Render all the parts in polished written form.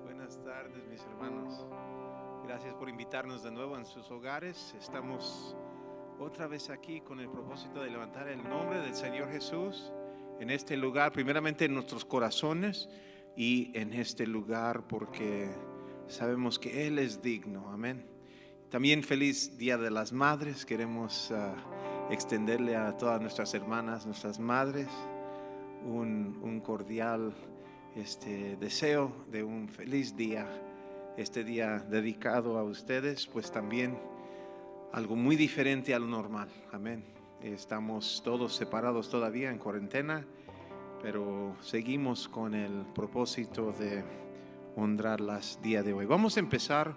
Buenas tardes mis hermanos. Gracias por invitarnos de nuevo en sus hogares. Estamos otra vez aquí con el propósito de levantar el nombre del Señor Jesús en este lugar, primeramente en nuestros corazones y en este lugar, porque sabemos que Él es digno. Amén. También feliz Día de las Madres. Queremos extenderle a todas nuestras hermanas, nuestras madres, un cordial deseo de un feliz día, este día dedicado a ustedes, pues también algo muy diferente a lo normal. Amén. Estamos todos separados todavía en cuarentena, pero seguimos con el propósito de honrarlas día de hoy. Vamos a empezar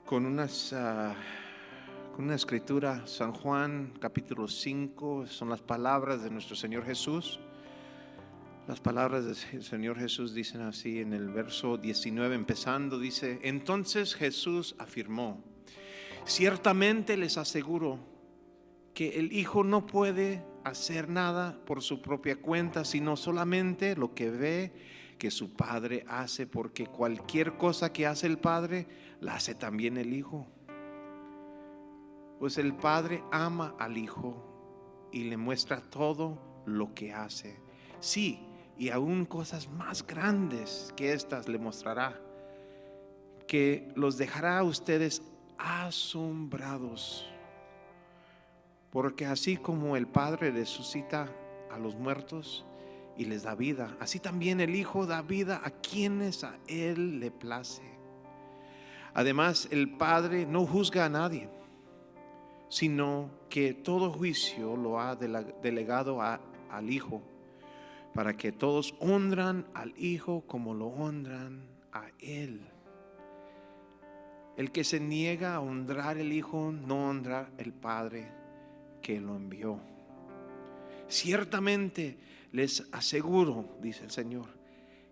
con una escritura, San Juan capítulo 5, son las palabras de nuestro Señor Jesús. Las palabras del Señor Jesús dicen así en el verso 19 empezando, dice: entonces Jesús afirmó: ciertamente les aseguro que el Hijo no puede hacer nada por su propia cuenta, sino solamente lo que ve que su Padre hace, porque cualquier cosa que hace el Padre, la hace también el Hijo. Pues el Padre ama al Hijo y le muestra todo lo que hace. Sí, y aún cosas más grandes que estas le mostrará, que los dejará a ustedes asombrados. Porque así como el Padre resucita a los muertos y les da vida, así también el Hijo da vida a quienes a Él le place. Además, el Padre no juzga a nadie, sino que todo juicio lo ha delegado al Hijo, para que todos honran al Hijo como lo honran a Él. El que se niega a honrar al Hijo no honra al Padre que lo envió. Ciertamente les aseguro, dice el Señor,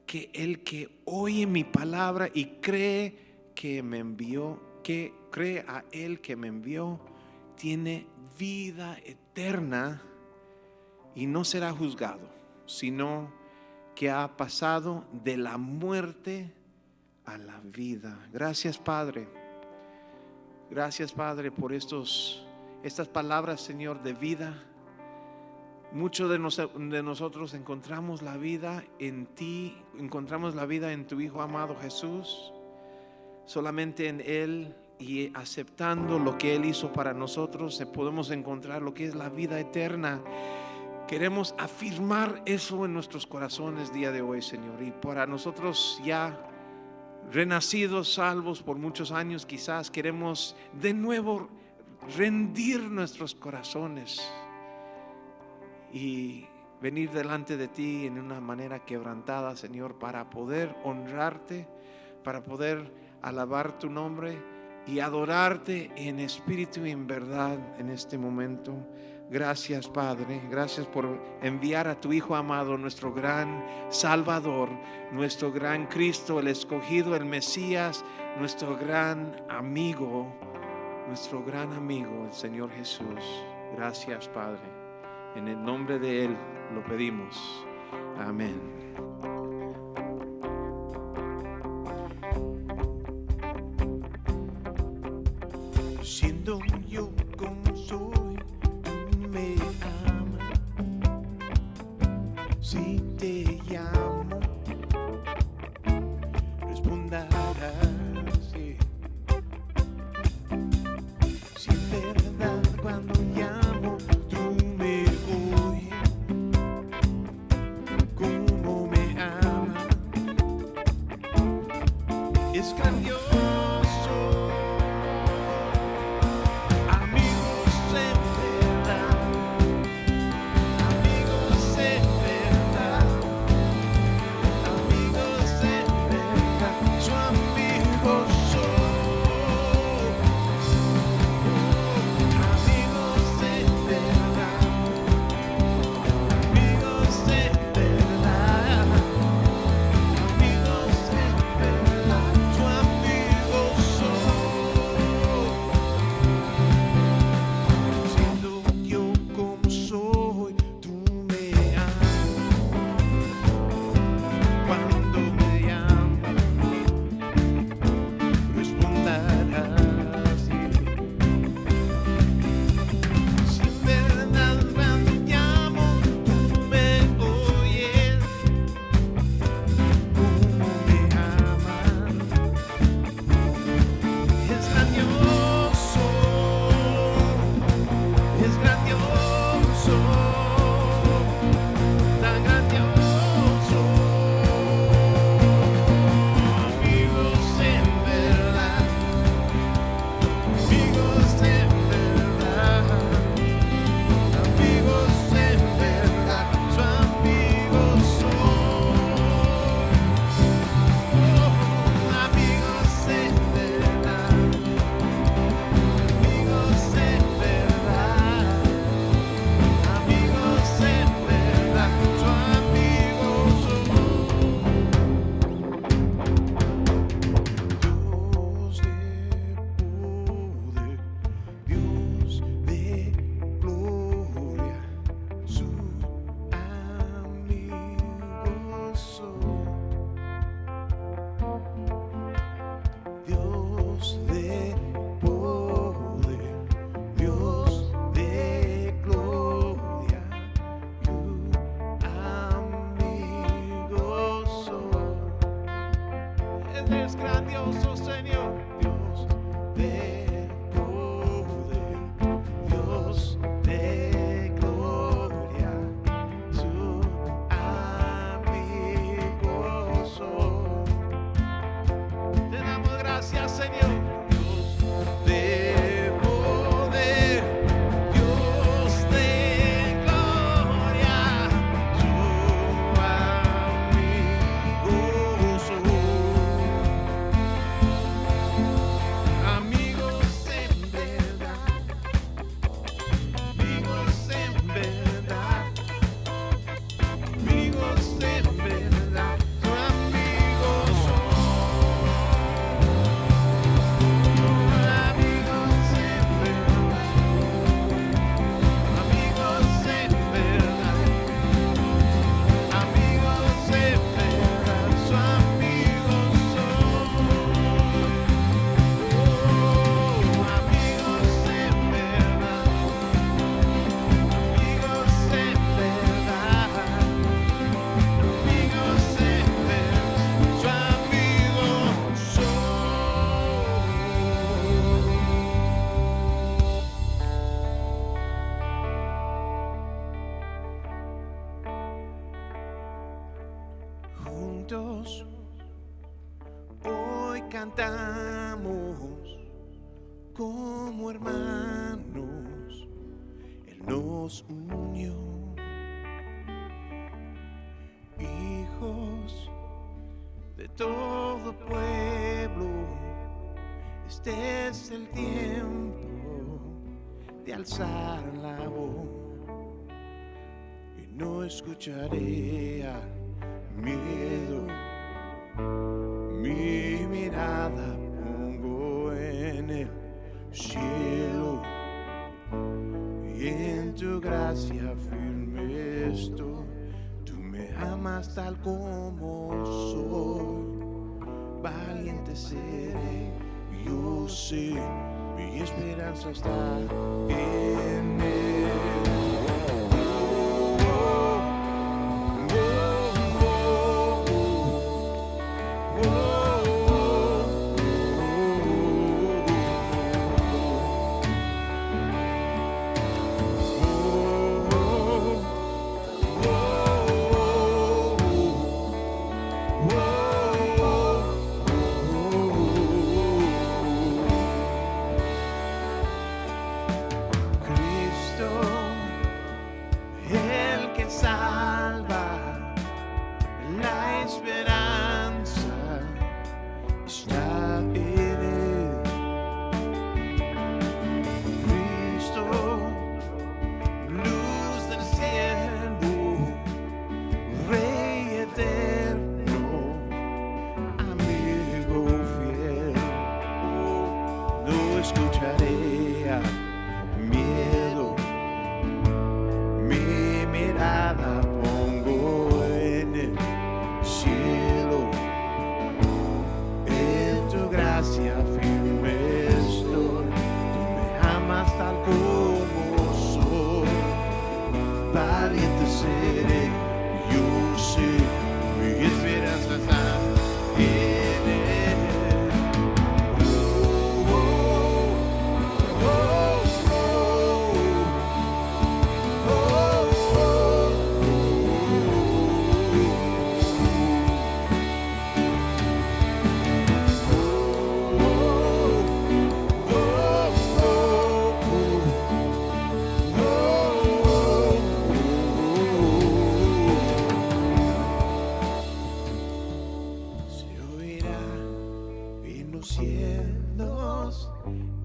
que el que oye mi palabra y cree que me envió, que cree a Él que me envió, tiene vida eterna y no será juzgado, sino que ha pasado de la muerte a la vida. Gracias, Padre. Gracias, Padre, por estas palabras, Señor, de vida. Muchos de nosotros encontramos la vida en ti, encontramos la vida en tu Hijo amado Jesús. Solamente en Él y aceptando lo que Él hizo para nosotros, podemos encontrar lo que es la vida eterna. Queremos afirmar eso en nuestros corazones día de hoy, Señor. Y para nosotros ya renacidos, salvos por muchos años, quizás queremos de nuevo rendir nuestros corazones y venir delante de ti en una manera quebrantada, Señor, para poder honrarte, para poder alabar tu nombre y adorarte en espíritu y en verdad en este momento. Gracias, Padre, gracias por enviar a tu Hijo amado, nuestro gran Salvador, nuestro gran Cristo, el escogido, el Mesías, nuestro gran amigo, el Señor Jesús. Gracias, Padre, en el nombre de Él lo pedimos. Amén. Siendo yo como soy, me ama. Si te llamo, responderás sí. Si en verdad cuando llamo tú me oyes, como me ama, es grandioso. Amigos en verdad, como hermanos, Él nos unió. Hijos de todo pueblo, este es el tiempo de alzar la voz. Y no escucharé al miedo, mi mirada pongo en el cielo, y en tu gracia firme estoy. Tú me amas tal como soy, valiente seré, yo sé, mi esperanza está en él. Escucharé al miedo, mi mirada pongo en el cielo, en tu gracia firme estoy. Tú me amas tal como soy, valiente seré, yo sé, mi esperanza está en él.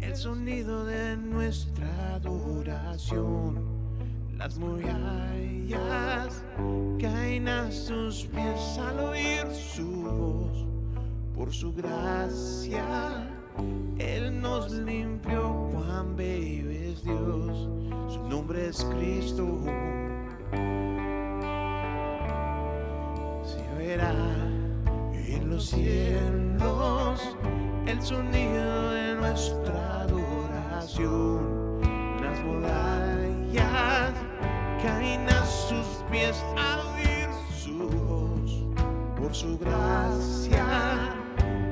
El sonido de nuestra adoración, las murallas caen a sus pies al oír su voz. Por su gracia Él nos limpió, cuán bello es Dios, su nombre es Cristo. Se oirá en los cielos el sonido de nuestra adoración, las murallas caen a sus pies al oír su voz. Por su gracia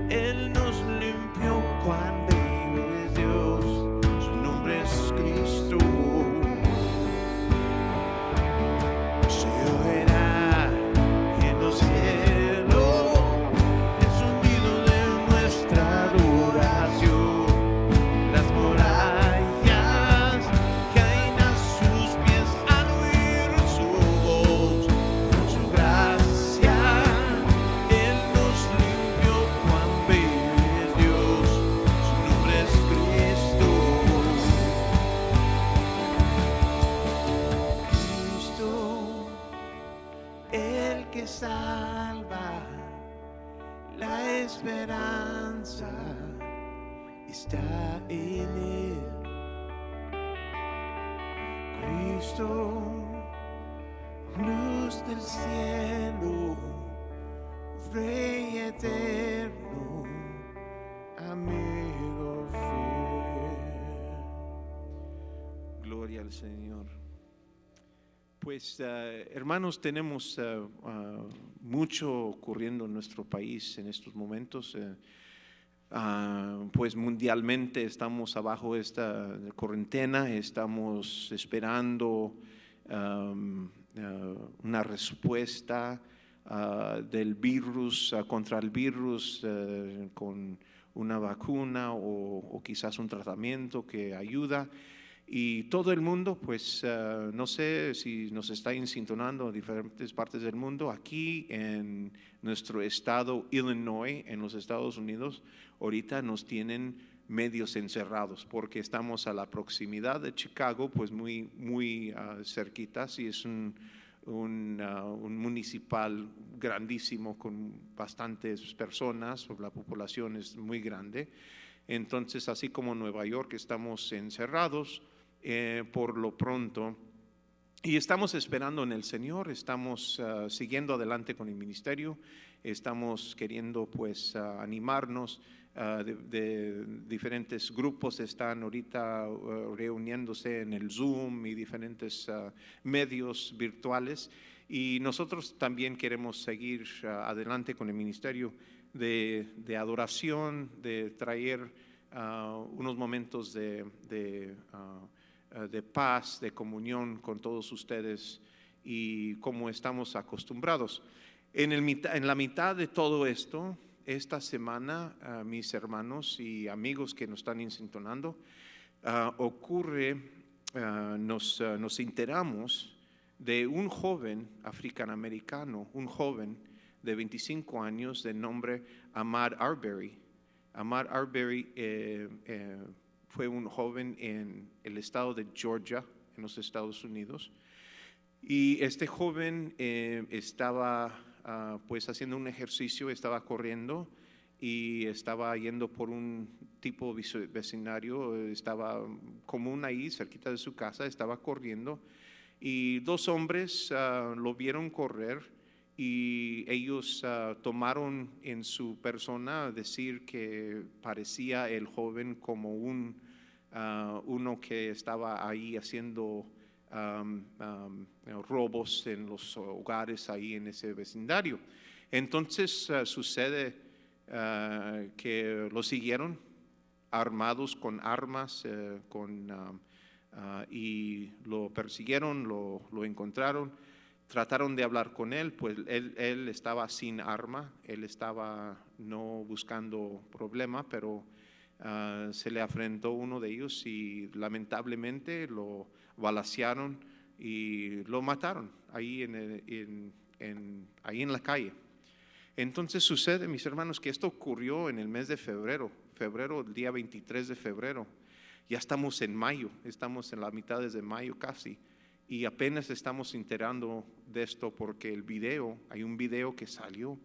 Él nos limpió, cuán bello es Dios, su nombre es Cristo. Se oirá en los cielos el sonido de nuestra adoración, las murallas caen a sus pies al oír su voz. Por su gracia Él nos limpió, cuán bello es Dios, su nombre es Cristo. Cristo, el que salva, la esperanza está en él. Cristo, luz del cielo, Rey eterno, amigo fiel. Gloria al Señor. Pues hermanos, tenemos mucho ocurriendo en nuestro país en estos momentos. Pues mundialmente estamos abajo de esta cuarentena, estamos esperando una respuesta del virus, contra el virus, con una vacuna o quizás un tratamiento que ayuda. Y todo el mundo, pues no sé si nos está sintonando en diferentes partes del mundo. Aquí en nuestro estado, Illinois, en los Estados Unidos, ahorita nos tienen medios encerrados porque estamos a la proximidad de Chicago, pues muy cerquita. Sí, es un municipal grandísimo con bastantes personas, la población es muy grande. Entonces, así como Nueva York, estamos encerrados por lo pronto. Y estamos esperando en el Señor, estamos siguiendo adelante con el ministerio, estamos queriendo pues animarnos. De diferentes grupos están ahorita reuniéndose en el Zoom y diferentes medios virtuales, y nosotros también queremos seguir adelante con el ministerio de adoración, de traer unos momentos de paz, de comunión con todos ustedes, y como estamos acostumbrados. En la mitad de todo esto, esta semana, mis hermanos y amigos que nos están sintonando, nos enteramos de un joven africanoamericano, un joven de 25 años de nombre Ahmaud Arbery. Ahmaud Arbery fue un joven en el estado de Georgia, en los Estados Unidos, y este joven estaba pues haciendo un ejercicio, estaba corriendo y estaba yendo por un tipo vecindario, estaba común ahí cerquita de su casa, estaba corriendo, y dos hombres lo vieron correr, y ellos tomaron en su persona decir que parecía el joven como uno que estaba ahí haciendo robos en los hogares ahí en ese vecindario. Entonces sucede que lo siguieron armados con armas y lo persiguieron, lo encontraron, trataron de hablar con él, pues él estaba sin arma, él estaba no buscando problema, pero se le afrentó uno de ellos y lamentablemente lo balacearon y lo mataron ahí ahí en la calle. Entonces sucede, mis hermanos, que esto ocurrió en el mes de febrero, el día 23 de febrero. Ya estamos en mayo, estamos en la mitad de mayo casi, y apenas estamos enterando de esto porque hay un video que salió,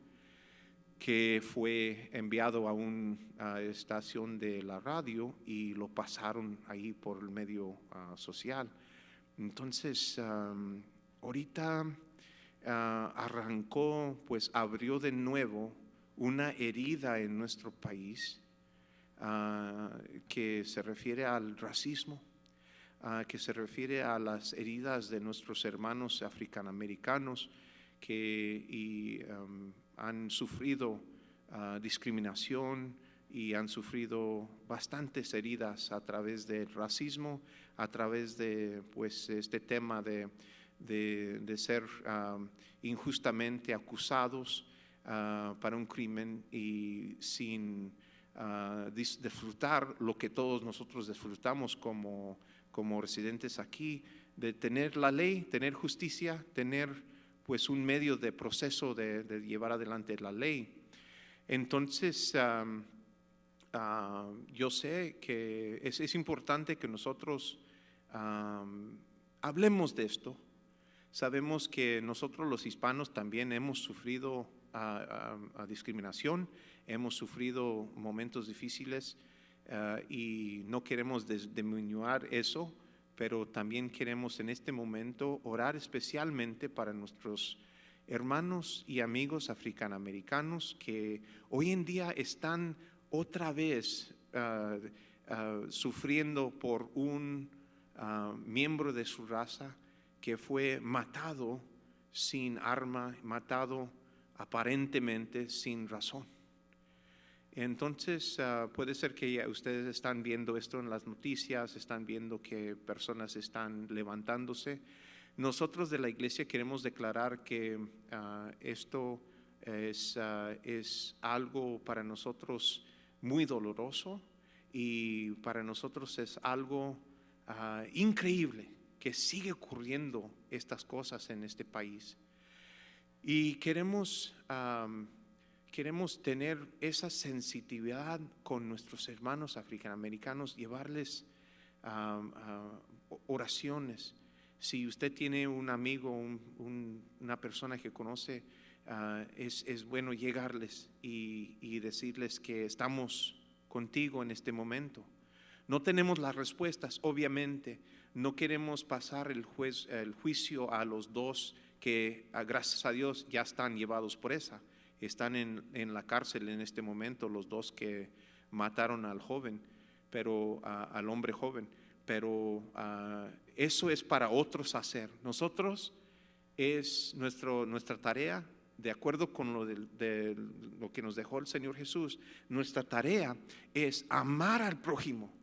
que fue enviado a una estación de la radio y lo pasaron ahí por el medio social. Entonces, ahorita arrancó, pues abrió de nuevo una herida en nuestro país que se refiere al racismo, que se refiere a las heridas de nuestros hermanos africanoamericanos que han sufrido discriminación y han sufrido bastantes heridas a través del racismo, a través de pues este tema de ser injustamente acusados para un crimen y sin disfrutar lo que todos nosotros disfrutamos como residentes aquí, de tener la ley, tener justicia, tener pues un medio de proceso de llevar adelante la ley. Entonces, yo sé que es importante que nosotros hablemos de esto. Sabemos que nosotros los hispanos también hemos sufrido discriminación, hemos sufrido momentos difíciles y no queremos disminuir eso, pero también queremos en este momento orar especialmente para nuestros hermanos y amigos africanoamericanos que hoy en día están otra vez sufriendo por un miembro de su raza que fue matado sin arma, matado aparentemente sin razón. Entonces puede ser que ya ustedes están viendo esto en las noticias, están viendo que personas están levantándose. Nosotros de la iglesia queremos declarar que esto es algo para nosotros muy doloroso y para nosotros es algo increíble que sigue ocurriendo estas cosas en este país. Y queremos tener esa sensibilidad con nuestros hermanos africanoamericanos, llevarles oraciones. Si usted tiene un amigo, una persona que conoce, es bueno llegarles y decirles que estamos contigo en este momento. No tenemos las respuestas, obviamente. No queremos pasar el juicio a los dos que, gracias a Dios, ya están llevados por esa. Están en la cárcel en este momento los dos que mataron al joven, pero al hombre joven. Pero eso es para otros hacer. Nosotros es nuestra tarea, de acuerdo con de lo que nos dejó el Señor Jesús. Nuestra tarea es amar al prójimo,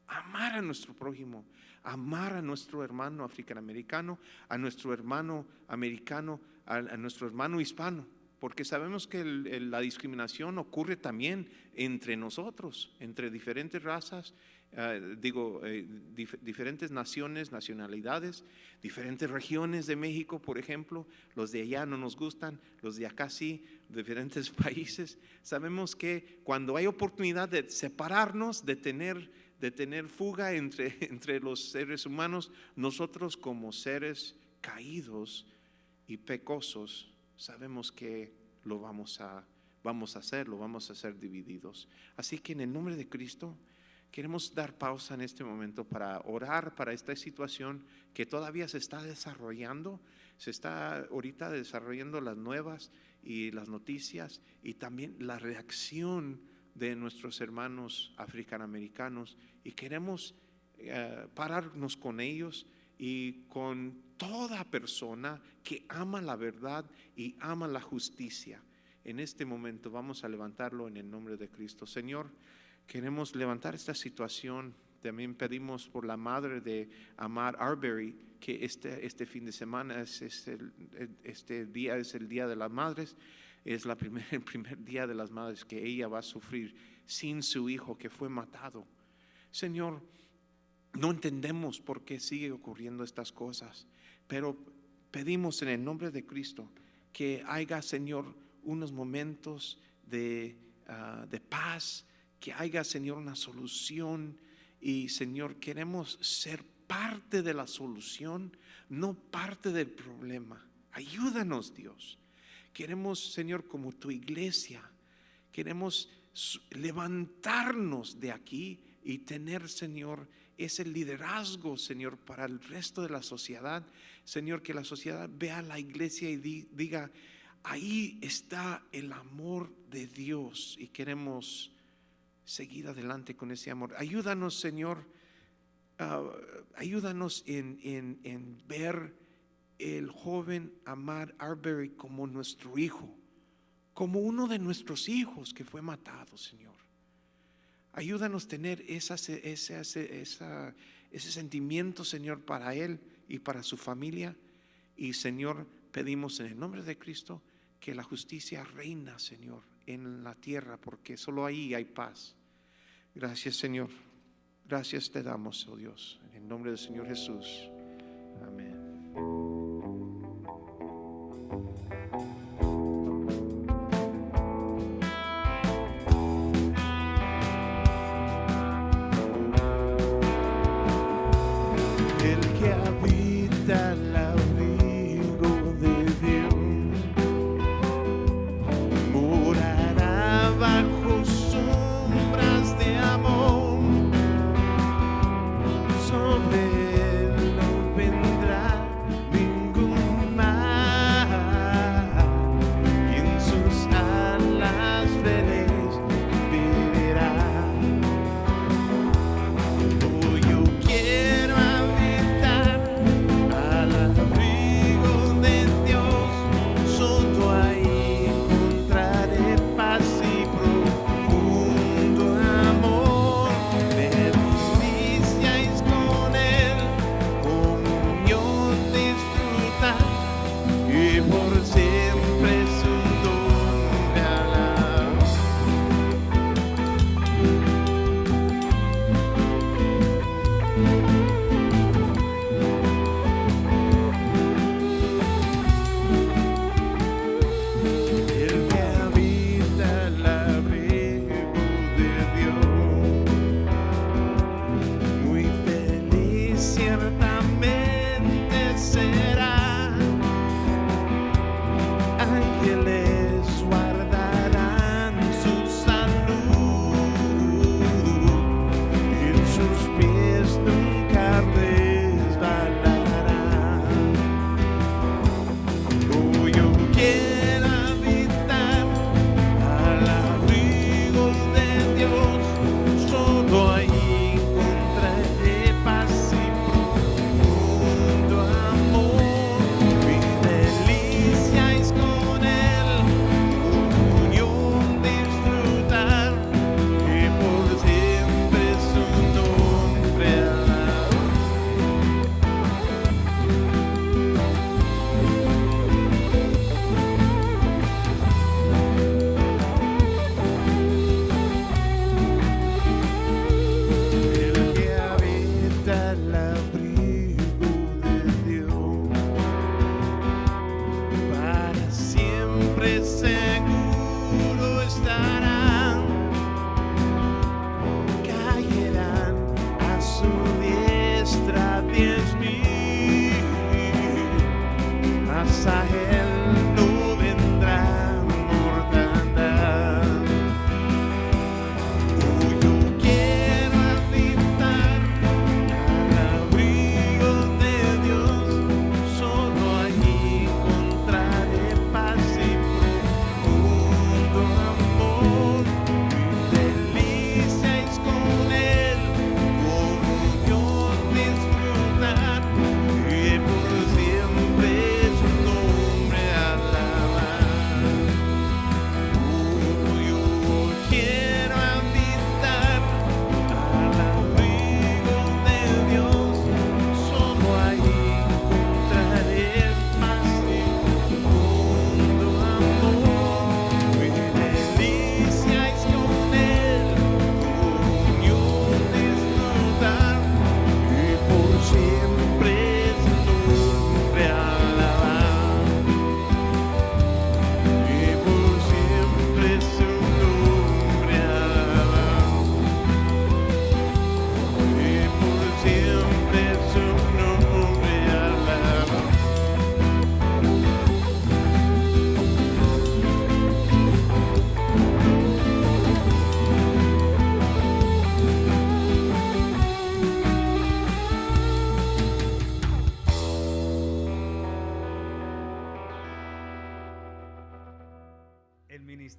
amar a nuestro prójimo, amar a nuestro hermano africanoamericano, a nuestro hermano americano, a nuestro hermano hispano, porque sabemos que la discriminación ocurre también entre nosotros, entre diferentes razas, diferentes nacionalidades, diferentes regiones de México, por ejemplo. Los de allá no nos gustan, los de acá sí, diferentes países. Sabemos que cuando hay oportunidad de separarnos, de tener fuga entre los seres humanos, nosotros como seres caídos y pecosos, sabemos que lo vamos a hacer divididos. Así que en el nombre de Cristo queremos dar pausa en este momento para orar para esta situación que todavía se está desarrollando. Se está ahorita desarrollando las nuevas y las noticias y también la reacción de nuestros hermanos africanoamericanos, y queremos pararnos con ellos y con toda persona que ama la verdad y ama la justicia. En este momento vamos a levantarlo en el nombre de Cristo. Señor, queremos levantar esta situación. También pedimos por la madre de Ahmaud Arbery, que este fin de semana este día es el Día de las Madres. Es el primer día de las madres que ella va a sufrir sin su hijo que fue matado. Señor, no entendemos por qué sigue ocurriendo estas cosas, pero pedimos en el nombre de Cristo que haya, Señor, unos momentos de paz, que haya, Señor, una solución. Y, Señor, queremos ser parte de la solución, no parte del problema. Ayúdanos, Dios. Queremos, Señor, como tu iglesia, queremos levantarnos de aquí y tener, Señor, ese liderazgo, Señor, para el resto de la sociedad. Señor, que la sociedad vea a la iglesia y diga: ahí está el amor de Dios, y queremos seguir adelante con ese amor. Ayúdanos, Señor, ayúdanos en ver el joven Ahmaud Arbery como nuestro hijo, como uno de nuestros hijos que fue matado, Señor. Ayúdanos a tener ese sentimiento, Señor, para él y para su familia. Y, Señor, pedimos en el nombre de Cristo que la justicia reina, Señor, en la tierra, porque solo ahí hay paz. Gracias, Señor. Gracias te damos, oh Dios, en el nombre del Señor Jesús. Amén.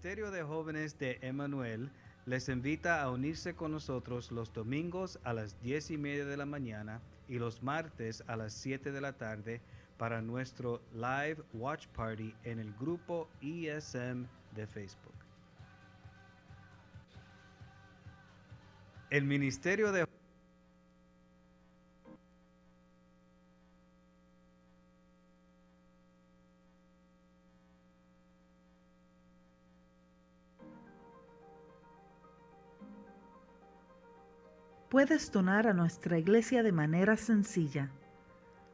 Ministerio de Jóvenes de Emmanuel les invita a unirse con nosotros los domingos a las 10:30 de la mañana y los martes a las 7 de la tarde para nuestro live watch party en el grupo ESM de Facebook. El Ministerio de Puedes donar a nuestra iglesia de manera sencilla.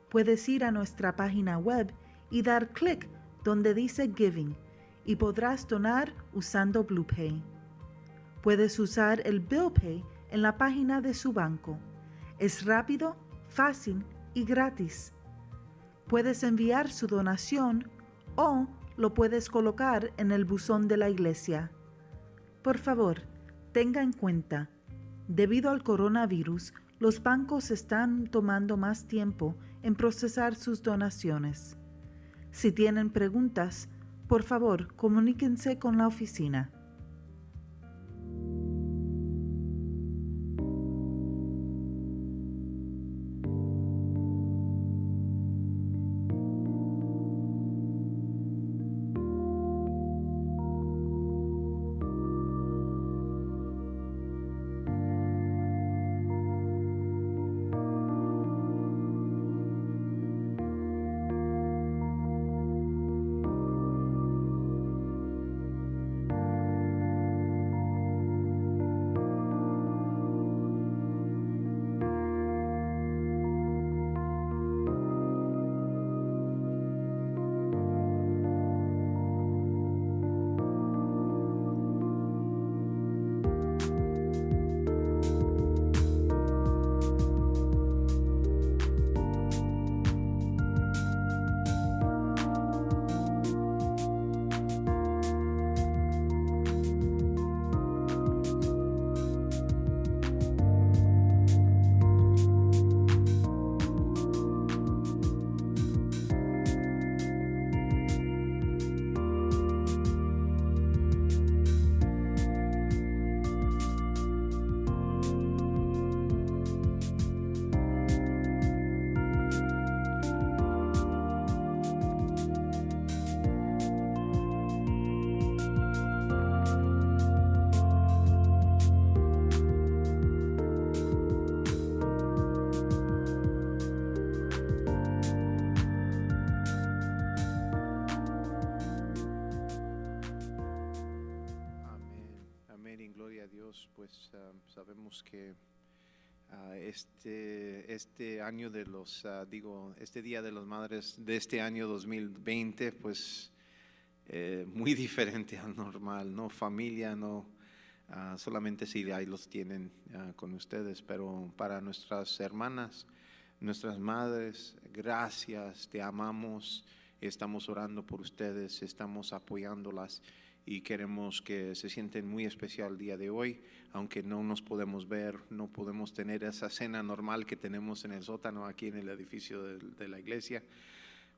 Puedes ir a nuestra página web y dar clic donde dice Giving y podrás donar usando BluePay. Puedes usar el Bill Pay en la página de su banco. Es rápido, fácil y gratis. Puedes enviar su donación o lo puedes colocar en el buzón de la iglesia. Por favor, tenga en cuenta, debido al coronavirus, los bancos están tomando más tiempo en procesar sus donaciones. Si tienen preguntas, por favor, comuníquense con la oficina. Pues sabemos que este año de los, este Día de las Madres de este año 2020, pues muy diferente al normal, ¿no? Familia, no solamente si ahí los tienen con ustedes, pero para nuestras hermanas, nuestras madres, gracias, te amamos, estamos orando por ustedes, estamos apoyándolas. Y queremos que se sienten muy especial el día de hoy, aunque no nos podemos ver, no podemos tener esa cena normal que tenemos en el sótano aquí en el edificio de la iglesia,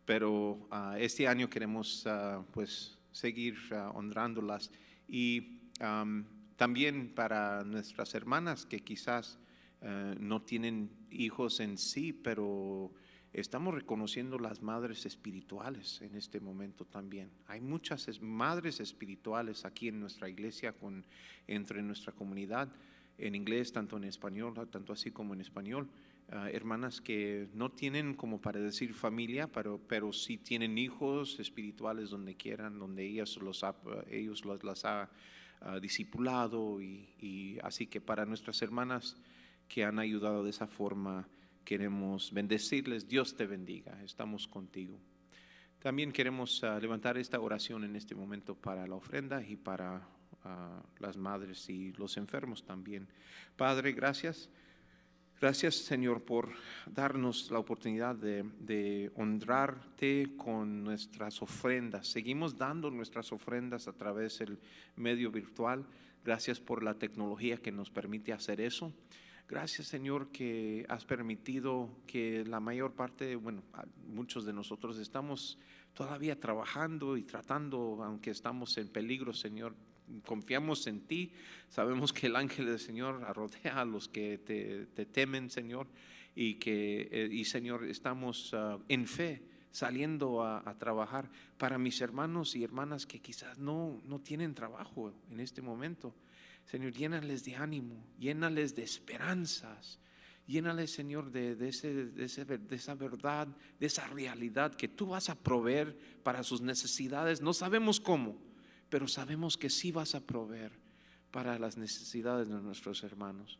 pero este año queremos pues seguir honrándolas y también para nuestras hermanas que quizás no tienen hijos en sí, pero estamos reconociendo las madres espirituales en este momento también. Hay muchas madres espirituales aquí en nuestra iglesia, entre nuestra comunidad, en inglés, tanto en español, tanto así como en español. Hermanas que no tienen como para decir familia, pero sí tienen hijos espirituales donde quieran, donde ellos las ha discipulado y así que para nuestras hermanas que han ayudado de esa forma, queremos bendecirles. Dios te bendiga, estamos contigo. También queremos levantar esta oración en este momento para la ofrenda y para las madres y los enfermos también. Padre, gracias. Gracias, Señor, por darnos la oportunidad de honrarte con nuestras ofrendas. Seguimos dando nuestras ofrendas a través del medio virtual. Gracias por la tecnología que nos permite hacer eso. Gracias, Señor, que has permitido que la mayor parte, bueno, muchos de nosotros estamos todavía trabajando y tratando, aunque estamos en peligro, Señor. Confiamos en ti, sabemos que el ángel del Señor rodea a los que te temen, Señor, y Señor, estamos en fe saliendo a trabajar para mis hermanos y hermanas que quizás no tienen trabajo en este momento. Señor, llénales de ánimo, llénales de esperanzas, llénales, Señor, de esa verdad, de esa realidad que tú vas a proveer para sus necesidades. No sabemos cómo, pero sabemos que sí vas a proveer para las necesidades de nuestros hermanos.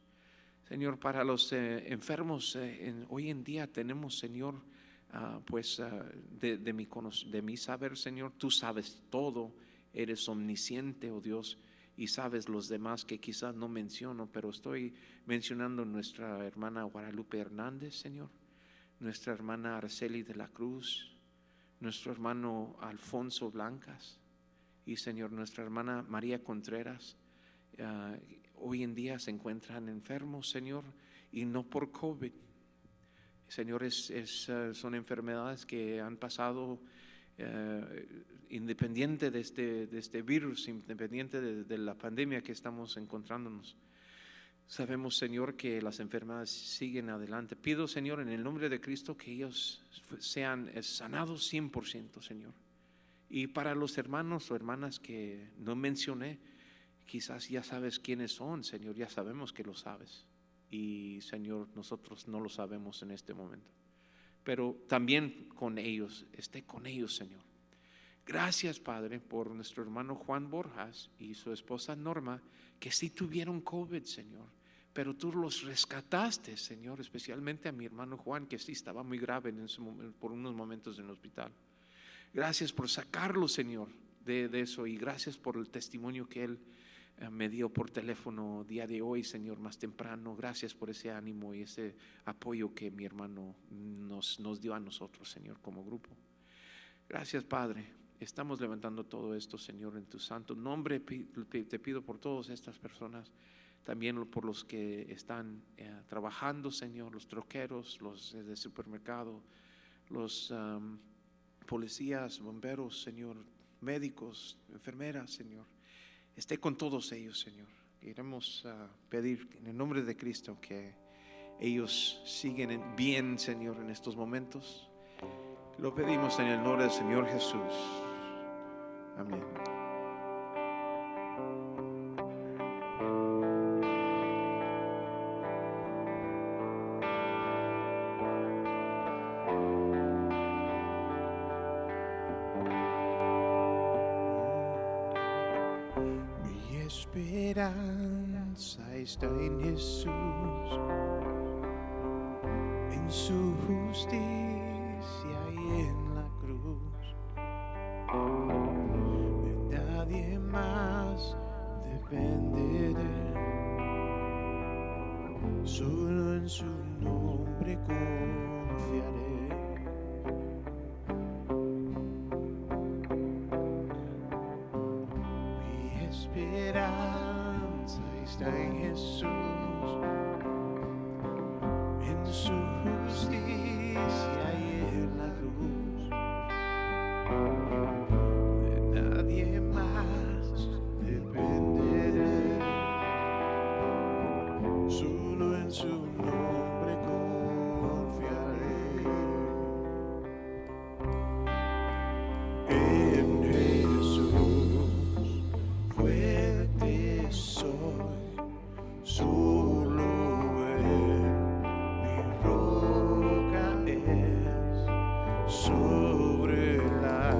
Señor, para los enfermos, hoy en día tenemos, Señor, de mi saber, Señor, tú sabes todo, eres omnisciente, oh Dios, y sabes los demás que quizás no menciono, pero estoy mencionando nuestra hermana Guadalupe Hernández, Señor, nuestra hermana Araceli de la Cruz, nuestro hermano Alfonso Blancas y, Señor, nuestra hermana María Contreras. Hoy en día se encuentran enfermos, Señor, y no por COVID. Señor, son enfermedades que han pasado independiente de este virus, independiente de la pandemia que estamos encontrándonos. Sabemos, Señor, que las enfermedades siguen adelante. Pido, Señor, en el nombre de Cristo, que ellos sean sanados 100%, Señor. Y para los hermanos o hermanas que no mencioné, quizás ya sabes quiénes son, Señor, ya sabemos que lo sabes. Y, Señor, nosotros no lo sabemos en este momento. Pero también con ellos, esté con ellos, Señor. Gracias, Padre, por nuestro hermano Juan Borjas y su esposa Norma, que sí tuvieron COVID, Señor, pero tú los rescataste, Señor, especialmente a mi hermano Juan, que sí estaba muy grave en ese momento, por unos momentos en el hospital. Gracias por sacarlo, Señor, de eso, y gracias por el testimonio que él me dio por teléfono día de hoy, Señor, más temprano. Gracias por ese ánimo y ese apoyo que mi hermano nos dio a nosotros, Señor, como grupo. Gracias, Padre. Estamos levantando todo esto, Señor, en tu santo nombre. Te pido por todas estas personas, también por los que están trabajando, Señor, los troqueros, los de supermercado, los policías, bomberos, Señor, médicos, enfermeras, Señor. Esté con todos ellos, Señor. Queremos pedir en el nombre de Cristo que ellos siguen bien, Señor, en estos momentos. Lo pedimos en el nombre del Señor Jesús. Amén. Esperanza está en Jesús, en su justicia y en la cruz. De nadie más depende de él, solo en su nombre confiaré. Esperanza está en Jesús, en su justicia y en la cruz. De nadie más depende de él, solo en su nombre confiaré. En Jesús fuerte soy, solo Él mi roca es, sobre la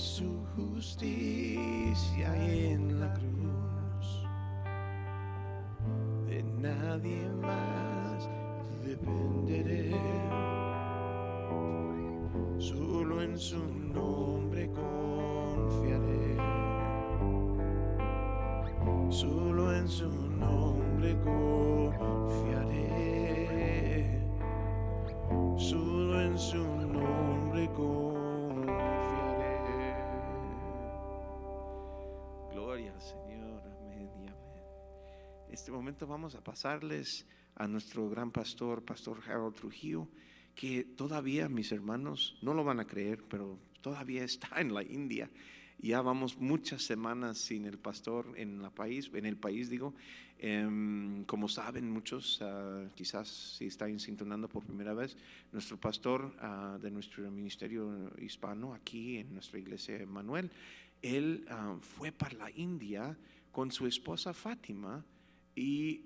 su justicia en la cruz. De nadie más dependeré, solo en su nombre confiaré, solo en su nombre confiaré, solo en su nombre confiaré. Gloria al Señor, amén y amén. En este momento vamos a pasarles a nuestro gran pastor, Pastor Harold Trujillo, que todavía, mis hermanos, no lo van a creer, pero todavía está en la India. Ya vamos muchas semanas sin el pastor en el país. Como saben muchos, quizás si están sintonando por primera vez, nuestro pastor de nuestro ministerio hispano aquí en nuestra iglesia Emmanuel, él fue para la India con su esposa Fátima, y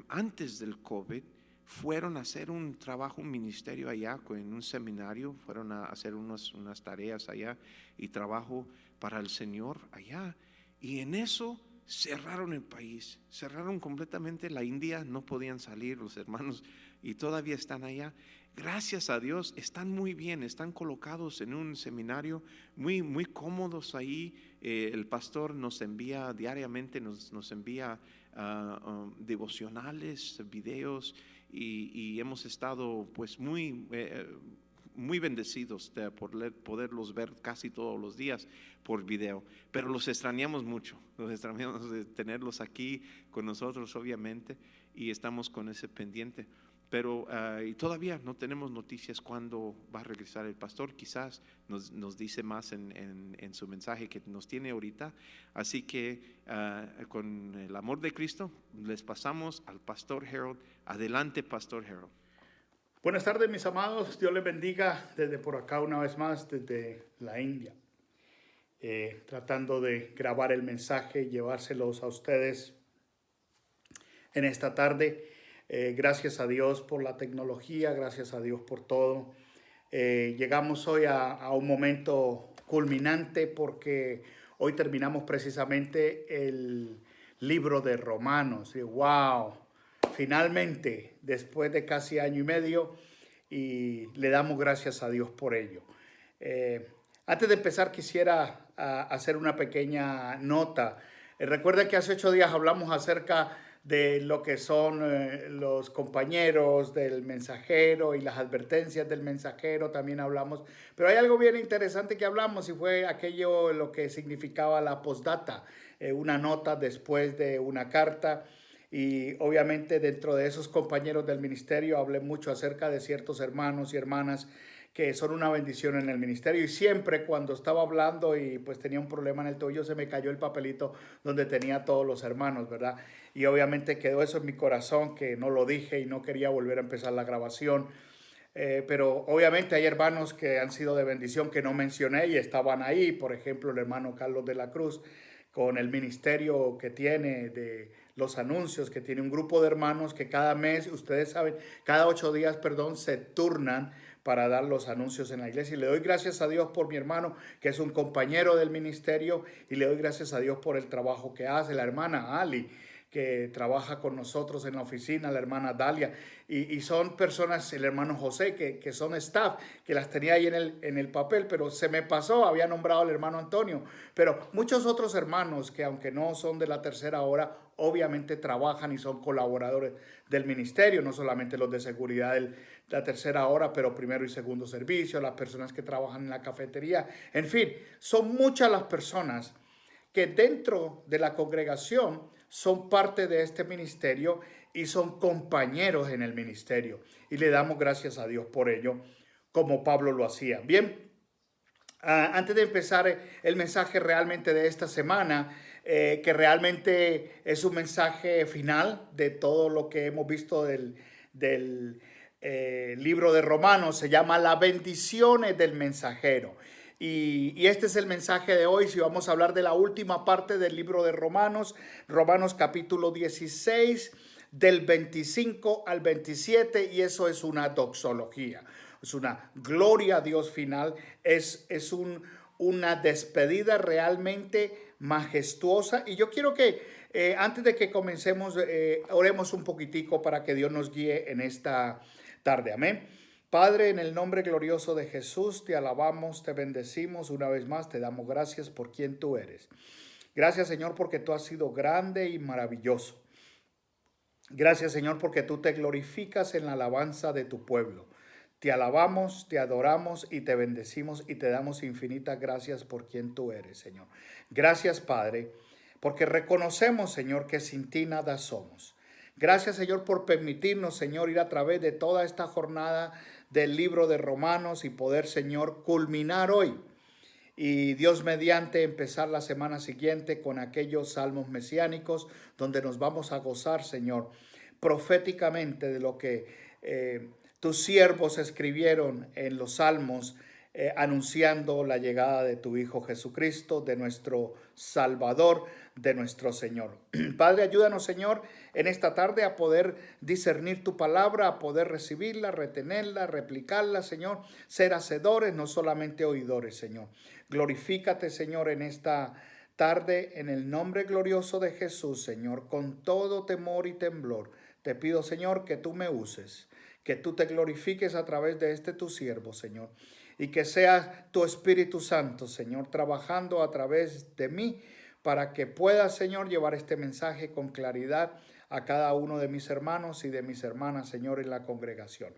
antes del COVID fueron a hacer un trabajo, un ministerio allá, en un seminario, fueron a hacer unas tareas allá y trabajo para el Señor allá, y en eso cerraron el país, cerraron completamente la India, no podían salir los hermanos y todavía están allá. Gracias a Dios están muy bien, están colocados en un seminario muy cómodos ahí. El pastor nos envía diariamente, nos envía devocionales, videos, y hemos estado pues muy bendecidos de poderlos ver casi todos los días por video, pero los extrañamos mucho, los extrañamos de tenerlos aquí con nosotros, obviamente, y estamos con ese pendiente. Pero y todavía no tenemos noticias cuándo va a regresar el pastor. Quizás nos dice más en su mensaje que nos tiene ahorita. Así que con el amor de Cristo les pasamos al pastor Harold. Adelante, pastor Harold. Buenas tardes, mis amados. Dios les bendiga desde por acá una vez más, desde la India. Tratando de grabar el mensaje y llevárselos a ustedes en esta tarde. Gracias a Dios por la tecnología, gracias a Dios por todo. Llegamos hoy a un momento culminante porque hoy terminamos precisamente el libro de Romanos. Y ¡wow! Finalmente, después de casi año y medio, y le damos gracias a Dios por ello. Antes de empezar quisiera hacer una pequeña nota. Recuerden que hace 8 días hablamos acerca de lo que son los compañeros del mensajero y las advertencias del mensajero, también hablamos, pero hay algo bien interesante que hablamos y fue aquello lo que significaba la postdata, una nota después de una carta. Y obviamente dentro de esos compañeros del ministerio hablé mucho acerca de ciertos hermanos y hermanas que son una bendición en el ministerio, y siempre cuando estaba hablando y pues tenía un problema en el tobillo se me cayó el papelito donde tenía todos los hermanos, ¿verdad? Y obviamente quedó eso en mi corazón, que no lo dije y no quería volver a empezar la grabación, pero obviamente hay hermanos que han sido de bendición que no mencioné y estaban ahí. Por ejemplo, el hermano Carlos de la Cruz, con el ministerio que tiene de los anuncios, que tiene un grupo de hermanos que cada mes, ustedes saben, cada 8 días, se turnan para dar los anuncios en la iglesia. Y le doy gracias a Dios por mi hermano, que es un compañero del ministerio, y le doy gracias a Dios por el trabajo que hace. La hermana Ali, que trabaja con nosotros en la oficina, la hermana Dalia, y son personas, el hermano José, que son staff, que las tenía ahí en el papel, pero se me pasó, había nombrado al hermano Antonio, pero muchos otros hermanos que aunque no son de la tercera hora, obviamente trabajan y son colaboradores del ministerio, no solamente los de seguridad de la tercera hora, pero primero y segundo servicio, las personas que trabajan en la cafetería, en fin, son muchas las personas que dentro de la congregación son parte de este ministerio y son compañeros en el ministerio. Y le damos gracias a Dios por ello, como Pablo lo hacía. Bien, antes de empezar el mensaje realmente de esta semana, que realmente es un mensaje final de todo lo que hemos visto del libro de Romanos, se llama Las bendiciones del mensajero. Y este es el mensaje de hoy. Si vamos a hablar de la última parte del libro de Romanos, Romanos capítulo 16, del 25 al 27, y eso es una doxología, es una gloria a Dios final, es una despedida realmente majestuosa. Y yo quiero que antes de que comencemos, oremos un poquitico para que Dios nos guíe en esta tarde. Amén. Padre, en el nombre glorioso de Jesús, te alabamos, te bendecimos una vez más, te damos gracias por quien tú eres. Gracias, Señor, porque tú has sido grande y maravilloso. Gracias, Señor, porque tú te glorificas en la alabanza de tu pueblo. Te alabamos, te adoramos y te bendecimos y te damos infinitas gracias por quien tú eres, Señor. Gracias, Padre, porque reconocemos, Señor, que sin ti nada somos. Gracias, Señor, por permitirnos, Señor, ir a través de toda esta jornada del libro de Romanos y poder, Señor, culminar hoy. Y Dios mediante empezar la semana siguiente con aquellos salmos mesiánicos donde nos vamos a gozar, Señor, proféticamente de lo que tus siervos escribieron en los salmos, anunciando la llegada de tu Hijo Jesucristo, de nuestro Salvador, de nuestro Señor. Padre, ayúdanos, Señor, en esta tarde a poder discernir tu palabra, a poder recibirla, retenerla, replicarla, Señor, ser hacedores, no solamente oidores, Señor. Glorifícate, Señor, en esta tarde, en el nombre glorioso de Jesús, Señor, con todo temor y temblor. Te pido, Señor, que tú me uses, que tú te glorifiques a través de tu siervo, Señor, y que sea tu Espíritu Santo, Señor, trabajando a través de mí para que pueda, Señor, llevar este mensaje con claridad a cada uno de mis hermanos y de mis hermanas, Señor, en la congregación.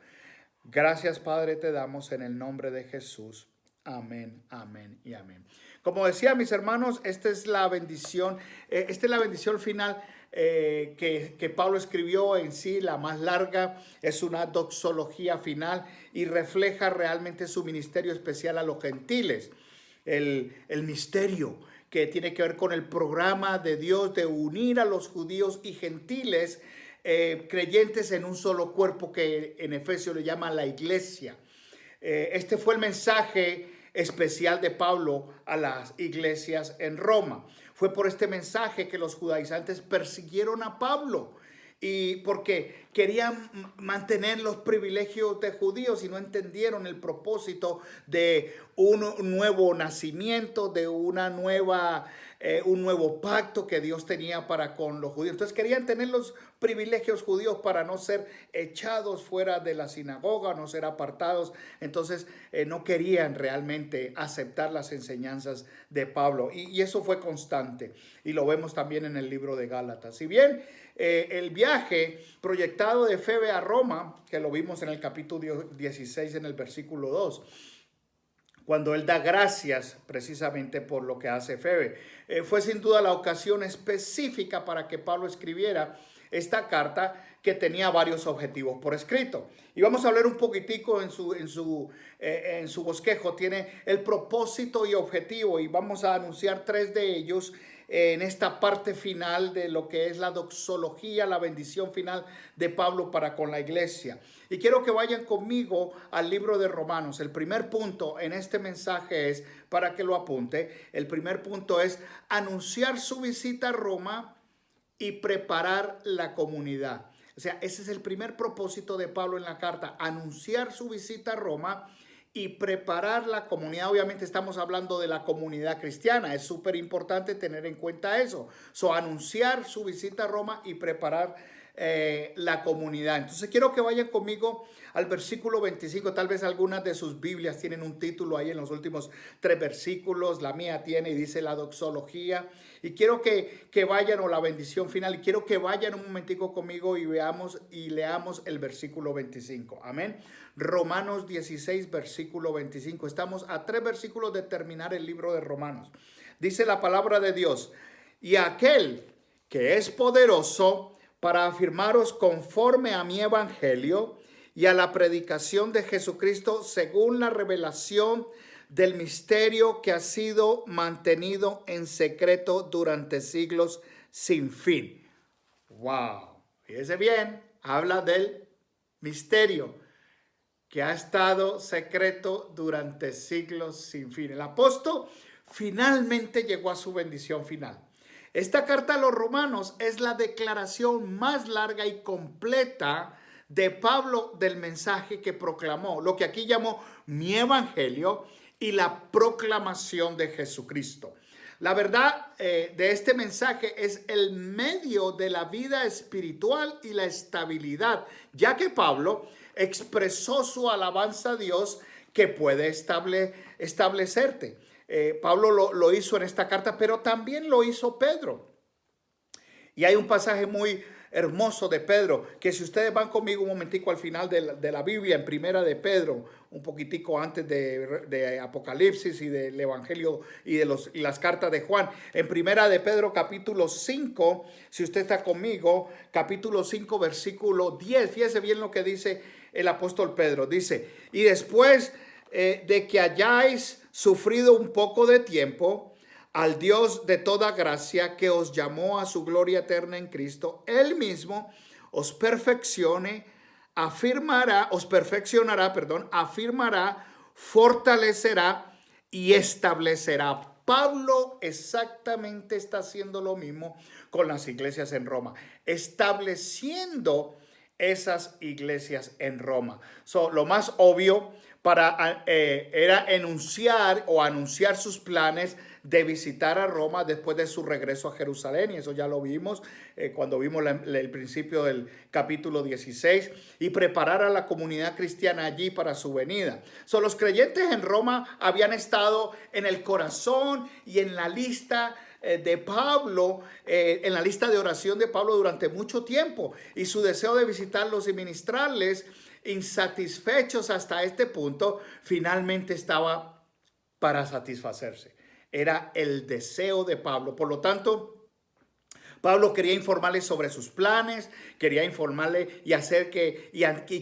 Gracias, Padre, te damos en el nombre de Jesús. Amén, amén y amén. Como decía, mis hermanos, esta es la bendición final que Pablo escribió en sí, la más larga. Es una doxología final y refleja realmente su ministerio especial a los gentiles. El misterio que tiene que ver con el programa de Dios de unir a los judíos y gentiles creyentes en un solo cuerpo, que en Efesios le llama la iglesia. Este fue el mensaje especial de Pablo a las iglesias en Roma. Fue por este mensaje que los judaizantes persiguieron a Pablo, y porque querían mantener los privilegios de judíos y no entendieron el propósito de un nuevo nacimiento, de un nuevo pacto que Dios tenía para con los judíos. Entonces querían tener los privilegios judíos para no ser echados fuera de la sinagoga, no ser apartados. Entonces no querían realmente aceptar las enseñanzas de Pablo, y eso fue constante, y lo vemos también en el libro de Gálatas. Si bien el viaje proyectado de Febe a Roma, que lo vimos en el capítulo 16 en el versículo 2, cuando él da gracias precisamente por lo que hace Febe, fue sin duda la ocasión específica para que Pablo escribiera esta carta, que tenía varios objetivos por escrito. Y vamos a hablar un poquitico en su bosquejo. Tiene el propósito y objetivo, y vamos a anunciar 3 de ellos en esta parte final de lo que es la doxología, la bendición final de Pablo para con la iglesia. Y quiero que vayan conmigo al libro de Romanos. El primer punto en este mensaje es, para que lo apunte, el primer punto es anunciar su visita a Roma y preparar la comunidad. O sea, ese es el primer propósito de Pablo en la carta, anunciar su visita a Roma y preparar la comunidad. Obviamente estamos hablando de la comunidad cristiana, es súper importante tener en cuenta eso. Anunciar su visita a Roma y preparar la comunidad. Entonces quiero que vayan conmigo al versículo 25. Tal vez algunas de sus Biblias tienen un título ahí en los últimos 3 versículos. La mía tiene y dice la doxología. Y quiero que vayan, o la bendición final, y quiero que vayan un momentico conmigo y veamos y leamos el versículo 25. Amén. Romanos 16, versículo 25. Estamos a 3 versículos de terminar el libro de Romanos. Dice la palabra de Dios: y aquel que es poderoso para afirmaros conforme a mi evangelio y a la predicación de Jesucristo, según la revelación del misterio que ha sido mantenido en secreto durante siglos sin fin. Wow, fíjese bien, habla del misterio que ha estado secreto durante siglos sin fin. El apóstol finalmente llegó a su bendición final. Esta carta a los romanos es la declaración más larga y completa de Pablo del mensaje que proclamó, lo que aquí llamó mi evangelio, y la proclamación de Jesucristo. La verdad de este mensaje es el medio de la vida espiritual y la estabilidad, ya que Pablo expresó su alabanza a Dios que puede establecerte. Pablo lo hizo en esta carta, pero también lo hizo Pedro. Y hay un pasaje muy hermoso de Pedro, que si ustedes van conmigo un momentico al final de la Biblia, en Primera de Pedro, un poquitico antes de Apocalipsis y del Evangelio y las cartas de Juan, en Primera de Pedro capítulo 5, si usted está conmigo, capítulo 5 versículo 10, fíjese bien lo que dice el apóstol Pedro, dice, y después de que hayáis sufrido un poco de tiempo, al Dios de toda gracia que os llamó a su gloria eterna en Cristo, Él mismo os perfeccionará, fortalecerá y establecerá. Pablo exactamente está haciendo lo mismo con las iglesias en Roma, estableciendo esas iglesias en Roma. Lo más obvio era anunciar sus planes de visitar a Roma después de su regreso a Jerusalén, y eso ya lo vimos cuando vimos el principio del capítulo 16, y preparar a la comunidad cristiana allí para su venida. Los creyentes en Roma habían estado en el corazón y en la lista de Pablo, en la lista de oración de Pablo durante mucho tiempo, y su deseo de visitarlos y ministrarles, insatisfechos hasta este punto, finalmente estaba para satisfacerse. Era el deseo de Pablo. Por lo tanto, Pablo quería informarles sobre sus planes, quería informarles y hacer que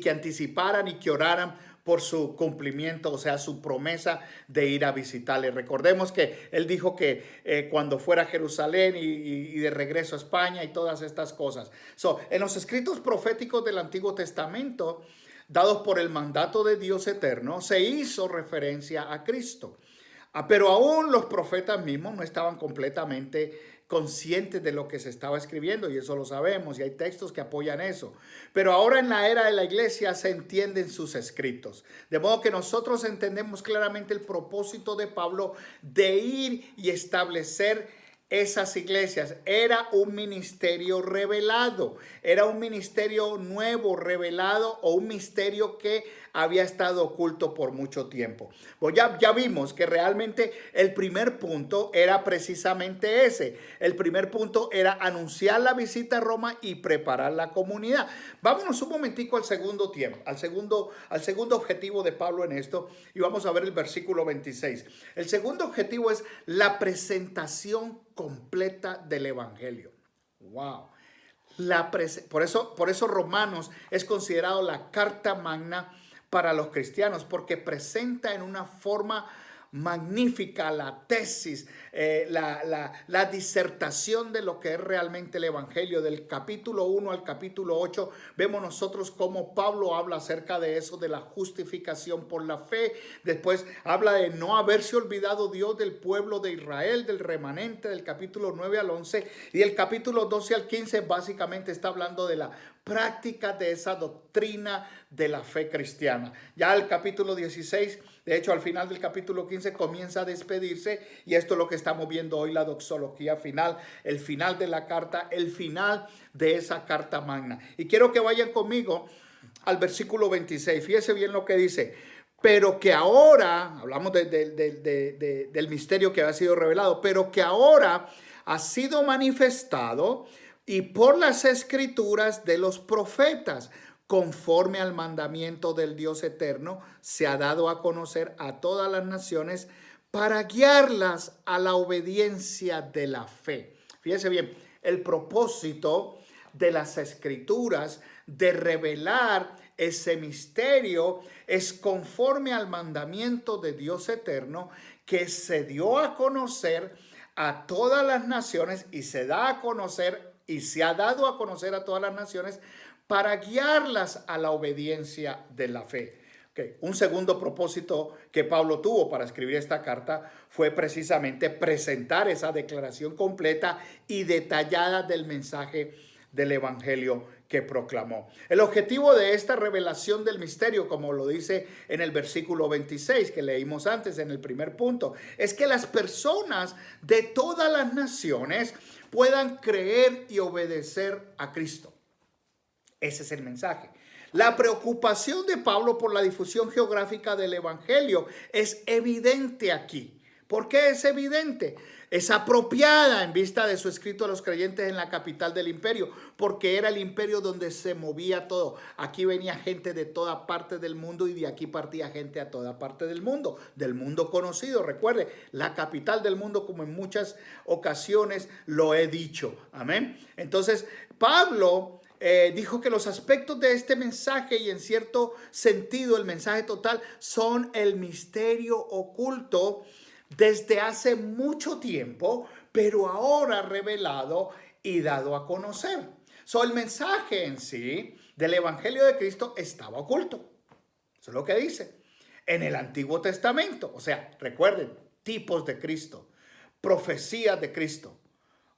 anticiparan y que oraran por su cumplimiento, o sea, su promesa de ir a visitarle. Recordemos que él dijo que cuando fuera a Jerusalén y de regreso a España y todas estas cosas. En los escritos proféticos del Antiguo Testamento, dados por el mandato de Dios eterno, se hizo referencia a Cristo. Pero aún los profetas mismos no estaban completamente conscientes de lo que se estaba escribiendo, y eso lo sabemos, y hay textos que apoyan eso. Pero ahora en la era de la iglesia se entienden sus escritos. De modo que nosotros entendemos claramente el propósito de Pablo de ir y establecer esas iglesias. Era un ministerio revelado, era un ministerio nuevo, revelado, o un misterio que había estado oculto por mucho tiempo. Pues ya vimos que realmente el primer punto era precisamente ese. El primer punto era anunciar la visita a Roma y preparar la comunidad. Vámonos un momentico al segundo objetivo de Pablo en esto, y vamos a ver el versículo 26. El segundo objetivo es la presentación completa del evangelio. Wow. Por eso Romanos es considerado la carta magna para los cristianos, porque presenta en una forma magnífica la tesis, la disertación de lo que es realmente el evangelio. Del capítulo 1 al capítulo 8 vemos nosotros cómo Pablo habla acerca de eso, de la justificación por la fe. Después habla de no haberse olvidado Dios del pueblo de Israel, del remanente, del capítulo 9 al 11, y el capítulo 12 al 15 básicamente está hablando de la práctica de esa doctrina de la fe cristiana. Ya el capítulo 16, de hecho al final del capítulo 15, comienza a despedirse, y esto es lo que estamos viendo hoy, la doxología final, el final de la carta, el final de esa carta magna. Y quiero que vayan conmigo al versículo 26, fíjese bien lo que dice. Pero que ahora, hablamos del misterio que ha sido revelado, pero que ahora ha sido manifestado y por las escrituras de los profetas, conforme al mandamiento del Dios eterno, se ha dado a conocer a todas las naciones para guiarlas a la obediencia de la fe. Fíjese bien, el propósito de las escrituras de revelar ese misterio es conforme al mandamiento de Dios eterno, que se dio a conocer a todas las naciones y se da a conocer y se ha dado a conocer a todas las naciones para guiarlas a la obediencia de la fe. Un segundo propósito que Pablo tuvo para escribir esta carta fue precisamente presentar esa declaración completa y detallada del mensaje del evangelio que proclamó. El objetivo de esta revelación del misterio, como lo dice en el versículo 26 que leímos antes en el primer punto, es que las personas de todas las naciones puedan creer y obedecer a Cristo. Ese es el mensaje. La preocupación de Pablo por la difusión geográfica del evangelio es evidente aquí. ¿Por qué es evidente? Es apropiada en vista de su escrito a los creyentes en la capital del imperio, porque era el imperio donde se movía todo. Aquí venía gente de toda parte del mundo y de aquí partía gente a toda parte del mundo conocido. Recuerde, la capital del mundo, como en muchas ocasiones lo he dicho. Amén. Entonces, Pablo dijo que los aspectos de este mensaje, y en cierto sentido el mensaje total, son el misterio oculto desde hace mucho tiempo, pero ahora revelado y dado a conocer. El mensaje en sí del evangelio de Cristo estaba oculto. Eso es lo que dice. En el Antiguo Testamento, o sea, recuerden, tipos de Cristo, profecías de Cristo,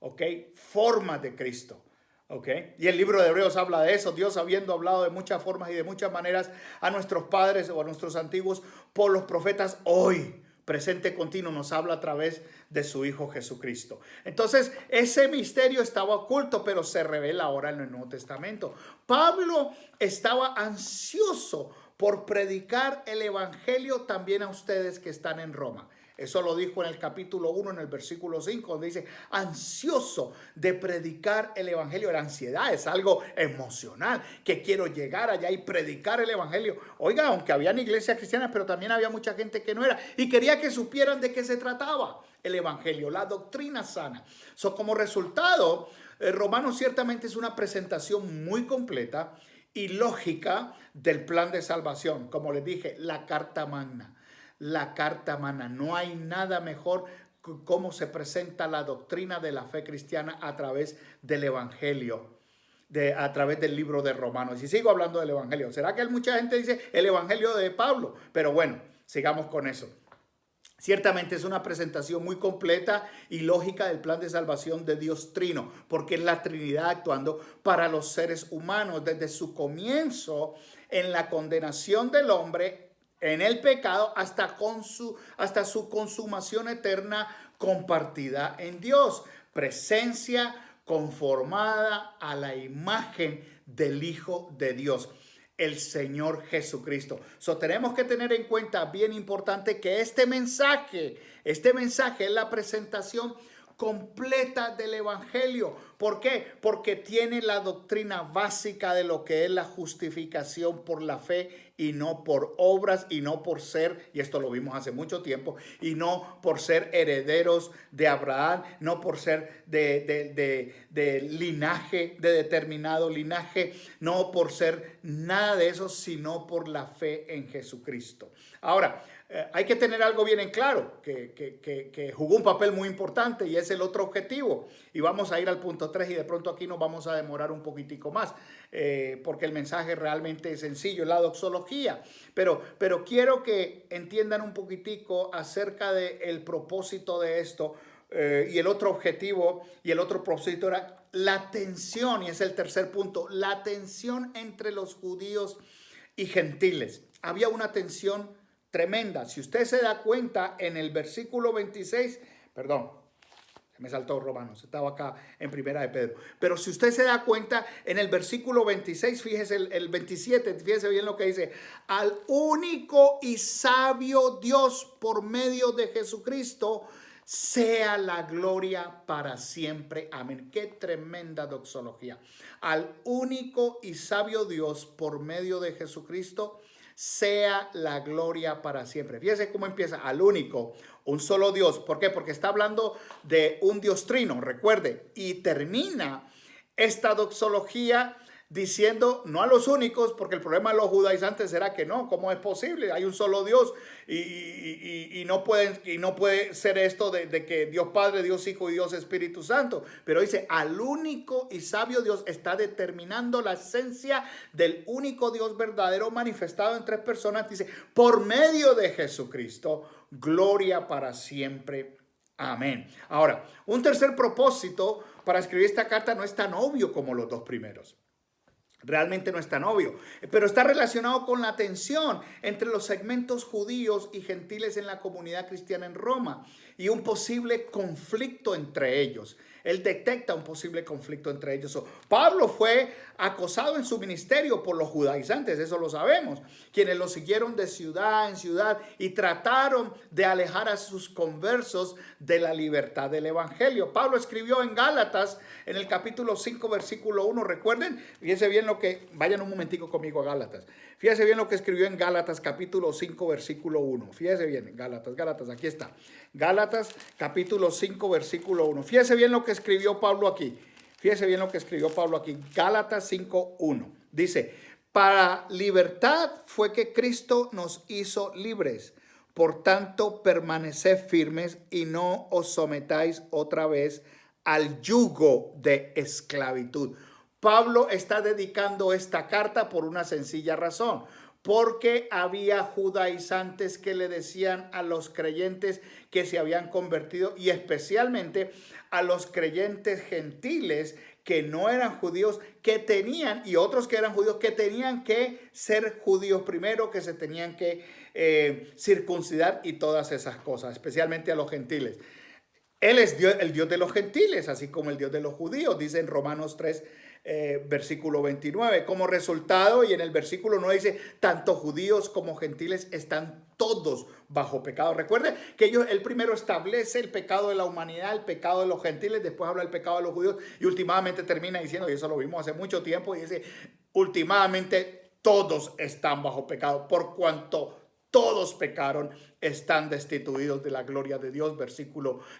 ¿ok? Formas de Cristo. Okay. Y el libro de Hebreos habla de eso. Dios, habiendo hablado de muchas formas y de muchas maneras a nuestros padres o a nuestros antiguos por los profetas, hoy, presente continuo, nos habla a través de su Hijo Jesucristo. Entonces, ese misterio estaba oculto, pero se revela ahora en el Nuevo Testamento. Pablo estaba ansioso por predicar el evangelio también a ustedes que están en Roma. Eso lo dijo en el capítulo 1, en el versículo 5, donde dice, ansioso de predicar el evangelio. La ansiedad es algo emocional, que quiero llegar allá y predicar el evangelio. Oiga, aunque habían iglesias cristianas, pero también había mucha gente que no era, y quería que supieran de qué se trataba el evangelio, la doctrina sana. Como resultado, Romanos ciertamente es una presentación muy completa y lógica del plan de salvación. Como les dije, la carta magna. La carta magna. No hay nada mejor que cómo se presenta la doctrina de la fe cristiana a través del evangelio, a través del libro de Romanos. Y sigo hablando del evangelio. ¿Será que mucha gente dice el evangelio de Pablo? Pero bueno, sigamos con eso. Ciertamente es una presentación muy completa y lógica del plan de salvación de Dios Trino, porque es la Trinidad actuando para los seres humanos desde su comienzo en la condenación del hombre en el pecado hasta su consumación eterna compartida en Dios. Presencia conformada a la imagen del Hijo de Dios, el Señor Jesucristo. Tenemos que tener en cuenta, bien importante, que este mensaje es la presentación completa del evangelio. ¿Por qué? Porque tiene la doctrina básica de lo que es la justificación por la fe y no por obras y no por ser, y esto lo vimos hace mucho tiempo, y no por ser herederos de Abraham, no por ser de linaje, de determinado linaje, no por ser nada de eso, sino por la fe en Jesucristo. Ahora, hay que tener algo bien en claro, que jugó un papel muy importante y es el otro objetivo. Y vamos a ir al punto 3 y de pronto aquí nos vamos a demorar un poquitico más, porque el mensaje realmente es sencillo, la doxología. Pero quiero que entiendan un poquitico acerca del propósito de esto. Y el otro objetivo y el otro propósito era la tensión, y es el tercer punto, la tensión entre los judíos y gentiles. Había una tensión tremenda. Si usted se da cuenta en el versículo 26, perdón, se me saltó Romanos, estaba acá en Primera de Pedro. Pero si usted se da cuenta en el versículo 26, fíjese el 27, fíjese bien lo que dice: al único y sabio Dios por medio de Jesucristo sea la gloria para siempre. Amén. Qué tremenda doxología. Al único y sabio Dios por medio de Jesucristo sea la gloria para siempre. Fíjese cómo empieza: al único, un solo Dios. ¿Por qué? Porque está hablando de un Dios trino, recuerde. Y termina esta doxología diciendo no a los únicos, porque el problema de los judaizantes será que no, ¿cómo es posible? Hay un solo Dios y no puede ser esto de que Dios Padre, Dios Hijo y Dios Espíritu Santo. Pero dice, al único y sabio Dios, está determinando la esencia del único Dios verdadero manifestado en tres personas. Dice, por medio de Jesucristo, gloria para siempre. Amén. Ahora, un tercer propósito para escribir esta carta no es tan obvio como los dos primeros. Realmente no es tan obvio, pero está relacionado con la tensión entre los segmentos judíos y gentiles en la comunidad cristiana en Roma y un posible conflicto entre ellos. Él detecta un posible conflicto entre ellos. Pablo fue acosado en su ministerio por los judaizantes, eso lo sabemos, quienes lo siguieron de ciudad en ciudad y trataron de alejar a sus conversos de la libertad del evangelio. Pablo escribió en Gálatas, en el capítulo 5, versículo 1, recuerden, fíjense bien vayan un momentico conmigo a Gálatas. Fíjense bien lo que escribió en Gálatas, capítulo 5, versículo 1. Fíjense bien, Gálatas, aquí está. Gálatas, capítulo 5, versículo 1. Fíjense bien lo que escribió Pablo aquí. Gálatas 5, 1. Dice, para libertad fue que Cristo nos hizo libres. Por tanto, permaneced firmes y no os sometáis otra vez al yugo de esclavitud. Pablo está dedicando esta carta por una sencilla razón, porque había judaizantes que le decían a los creyentes que se habían convertido y especialmente a los creyentes gentiles que no eran judíos, que tenían, y otros que eran judíos, que tenían que ser judíos primero, que se tenían que circuncidar y todas esas cosas, especialmente a los gentiles. Él es Dios, el Dios de los gentiles, así como el Dios de los judíos, dice en Romanos 3, versículo 29. Como resultado, y en el versículo 9 dice, tanto judíos como gentiles están todos bajo pecado. Recuerde que él primero establece el pecado de la humanidad, el pecado de los gentiles, después habla del pecado de los judíos y últimamente termina diciendo, y eso lo vimos hace mucho tiempo, y dice, últimamente todos están bajo pecado, por cuanto todos pecaron, están destituidos de la gloria de Dios.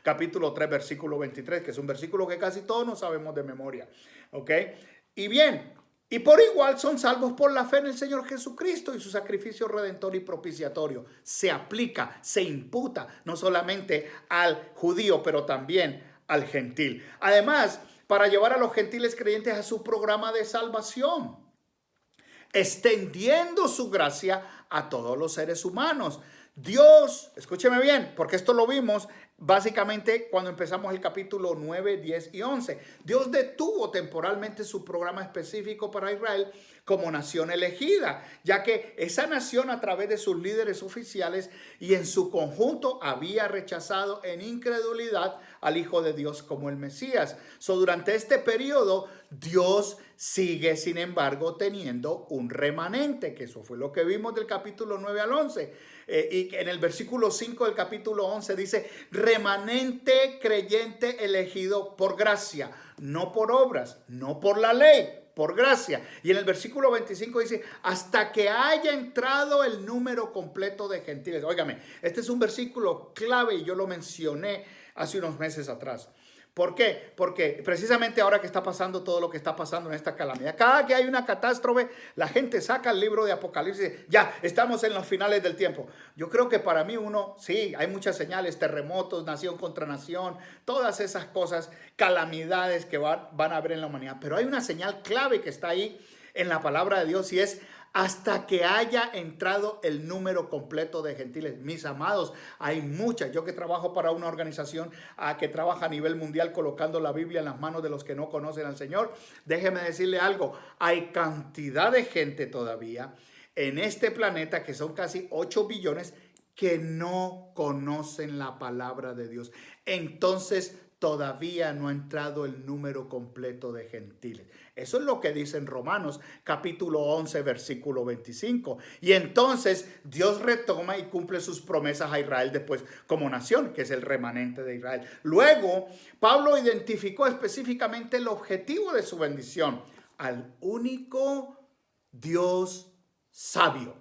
Capítulo 3, versículo 23, que es un versículo que casi todos no sabemos de memoria. ¿Ok? Y bien, y por igual son salvos por la fe en el Señor Jesucristo y su sacrificio redentor y propiciatorio. Se aplica, se imputa no solamente al judío, pero también al gentil. Además, para llevar a los gentiles creyentes a su programa de salvación, extendiendo su gracia a todos los seres humanos. Dios, escúcheme bien, porque esto lo vimos básicamente cuando empezamos el capítulo 9, 10 y 11. Dios detuvo temporalmente su programa específico para Israel como nación elegida, ya que esa nación a través de sus líderes oficiales y en su conjunto había rechazado en incredulidad al Hijo de Dios como el Mesías. Durante este periodo, Dios sigue, sin embargo, teniendo un remanente, que eso fue lo que vimos del capítulo 9 al 11. Y en el versículo 5 del capítulo 11 dice, remanente creyente elegido por gracia, no por obras, no por la ley, por gracia. Y en el versículo 25 dice, hasta que haya entrado el número completo de gentiles. Óigame, este es un versículo clave y yo lo mencioné hace unos meses atrás. ¿Por qué? Porque precisamente ahora que está pasando todo lo que está pasando en esta calamidad, cada que hay una catástrofe, la gente saca el libro de Apocalipsis, ya estamos en los finales del tiempo. Yo creo que para mí sí, hay muchas señales, terremotos, nación contra nación, todas esas cosas, calamidades que van a haber en la humanidad. Pero hay una señal clave que está ahí en la palabra de Dios y es hasta que haya entrado el número completo de gentiles. Mis amados, hay muchas. Yo que trabajo para una organización que trabaja a nivel mundial colocando la Biblia en las manos de los que no conocen al Señor, déjeme decirle algo, hay cantidad de gente todavía en este planeta, que son casi 8 billones, que no conocen la palabra de Dios. Entonces, todavía no ha entrado el número completo de gentiles. Eso es lo que dice en Romanos capítulo 11, versículo 25. Y entonces Dios retoma y cumple sus promesas a Israel después como nación, que es el remanente de Israel. Luego, Pablo identificó específicamente el objetivo de su bendición, al único Dios sabio.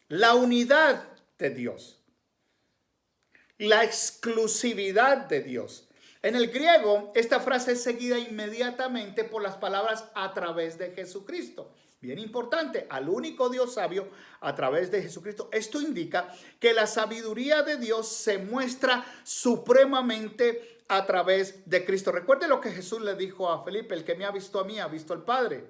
La unidad de Dios. La exclusividad de Dios. En el griego, esta frase es seguida inmediatamente por las palabras a través de Jesucristo. Bien importante, al único Dios sabio a través de Jesucristo. Esto indica que la sabiduría de Dios se muestra supremamente a través de Cristo. Recuerde lo que Jesús le dijo a Felipe, el que me ha visto a mí, ha visto al Padre.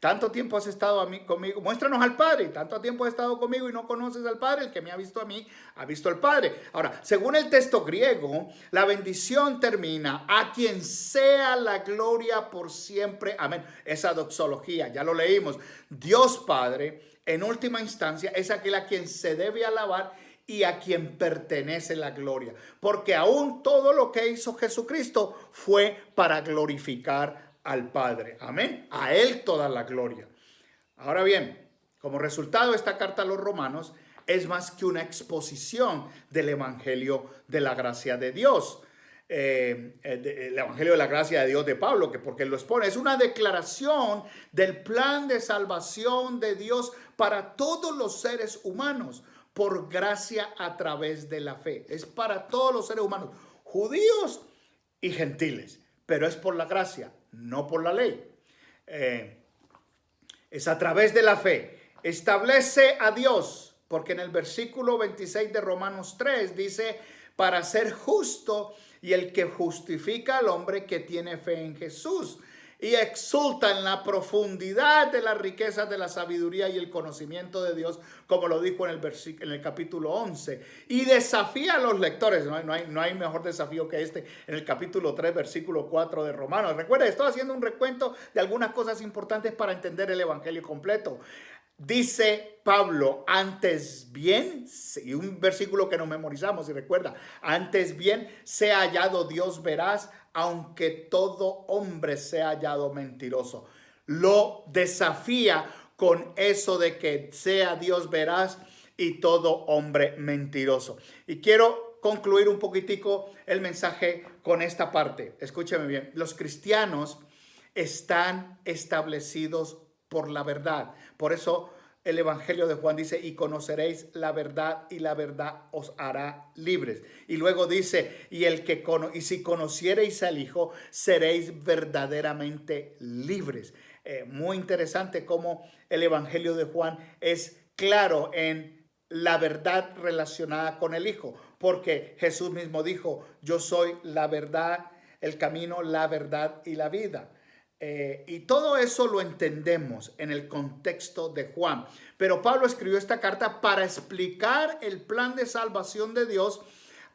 Tanto tiempo has estado conmigo, muéstranos al Padre. Tanto tiempo has estado conmigo y no conoces al Padre. El que me ha visto a mí, ha visto al Padre. Ahora, según el texto griego, la bendición termina: a quien sea la gloria por siempre. Amén. Esa doxología, ya lo leímos. Dios Padre, en última instancia, es aquel a quien se debe alabar y a quien pertenece la gloria. Porque aún todo lo que hizo Jesucristo fue para glorificar al Padre. Amén. A Él toda la gloria. Ahora bien, como resultado, esta carta a los Romanos es más que una exposición del Evangelio de la gracia de Dios. El Evangelio de la gracia de Dios de Pablo, que porque lo expone, es una declaración del plan de salvación de Dios para todos los seres humanos, por gracia a través de la fe. Es para todos los seres humanos, judíos y gentiles, pero es por la gracia, no por la ley. Es a través de la fe. Establece a Dios, porque en el versículo 26 de Romanos 3 dice: para ser justo y el que justifica al hombre que tiene fe en Jesús, y exulta en la profundidad de las riquezas de la sabiduría y el conocimiento de Dios, como lo dijo en el capítulo 11, y desafía a los lectores. No hay mejor desafío que este en el capítulo 3, versículo 4 de Romanos. Recuerda, estoy haciendo un recuento de algunas cosas importantes para entender el evangelio completo. Dice Pablo: antes bien, y un versículo que nos memorizamos, y recuerda, antes bien sea hallado Dios veraz, aunque todo hombre sea hallado mentiroso. Lo desafía con eso de que sea Dios veraz y todo hombre mentiroso. Y quiero concluir un poquitico el mensaje con esta parte. Escúcheme bien. Los cristianos están establecidos por la verdad. Por eso el Evangelio de Juan dice: y conoceréis la verdad y la verdad os hará libres. Y luego dice: y si conociereis al Hijo, seréis verdaderamente libres. Muy interesante cómo el Evangelio de Juan es claro en la verdad relacionada con el Hijo, porque Jesús mismo dijo: yo soy la verdad, el camino, la verdad y la vida. Y todo eso lo entendemos en el contexto de Juan. Pero Pablo escribió esta carta para explicar el plan de salvación de Dios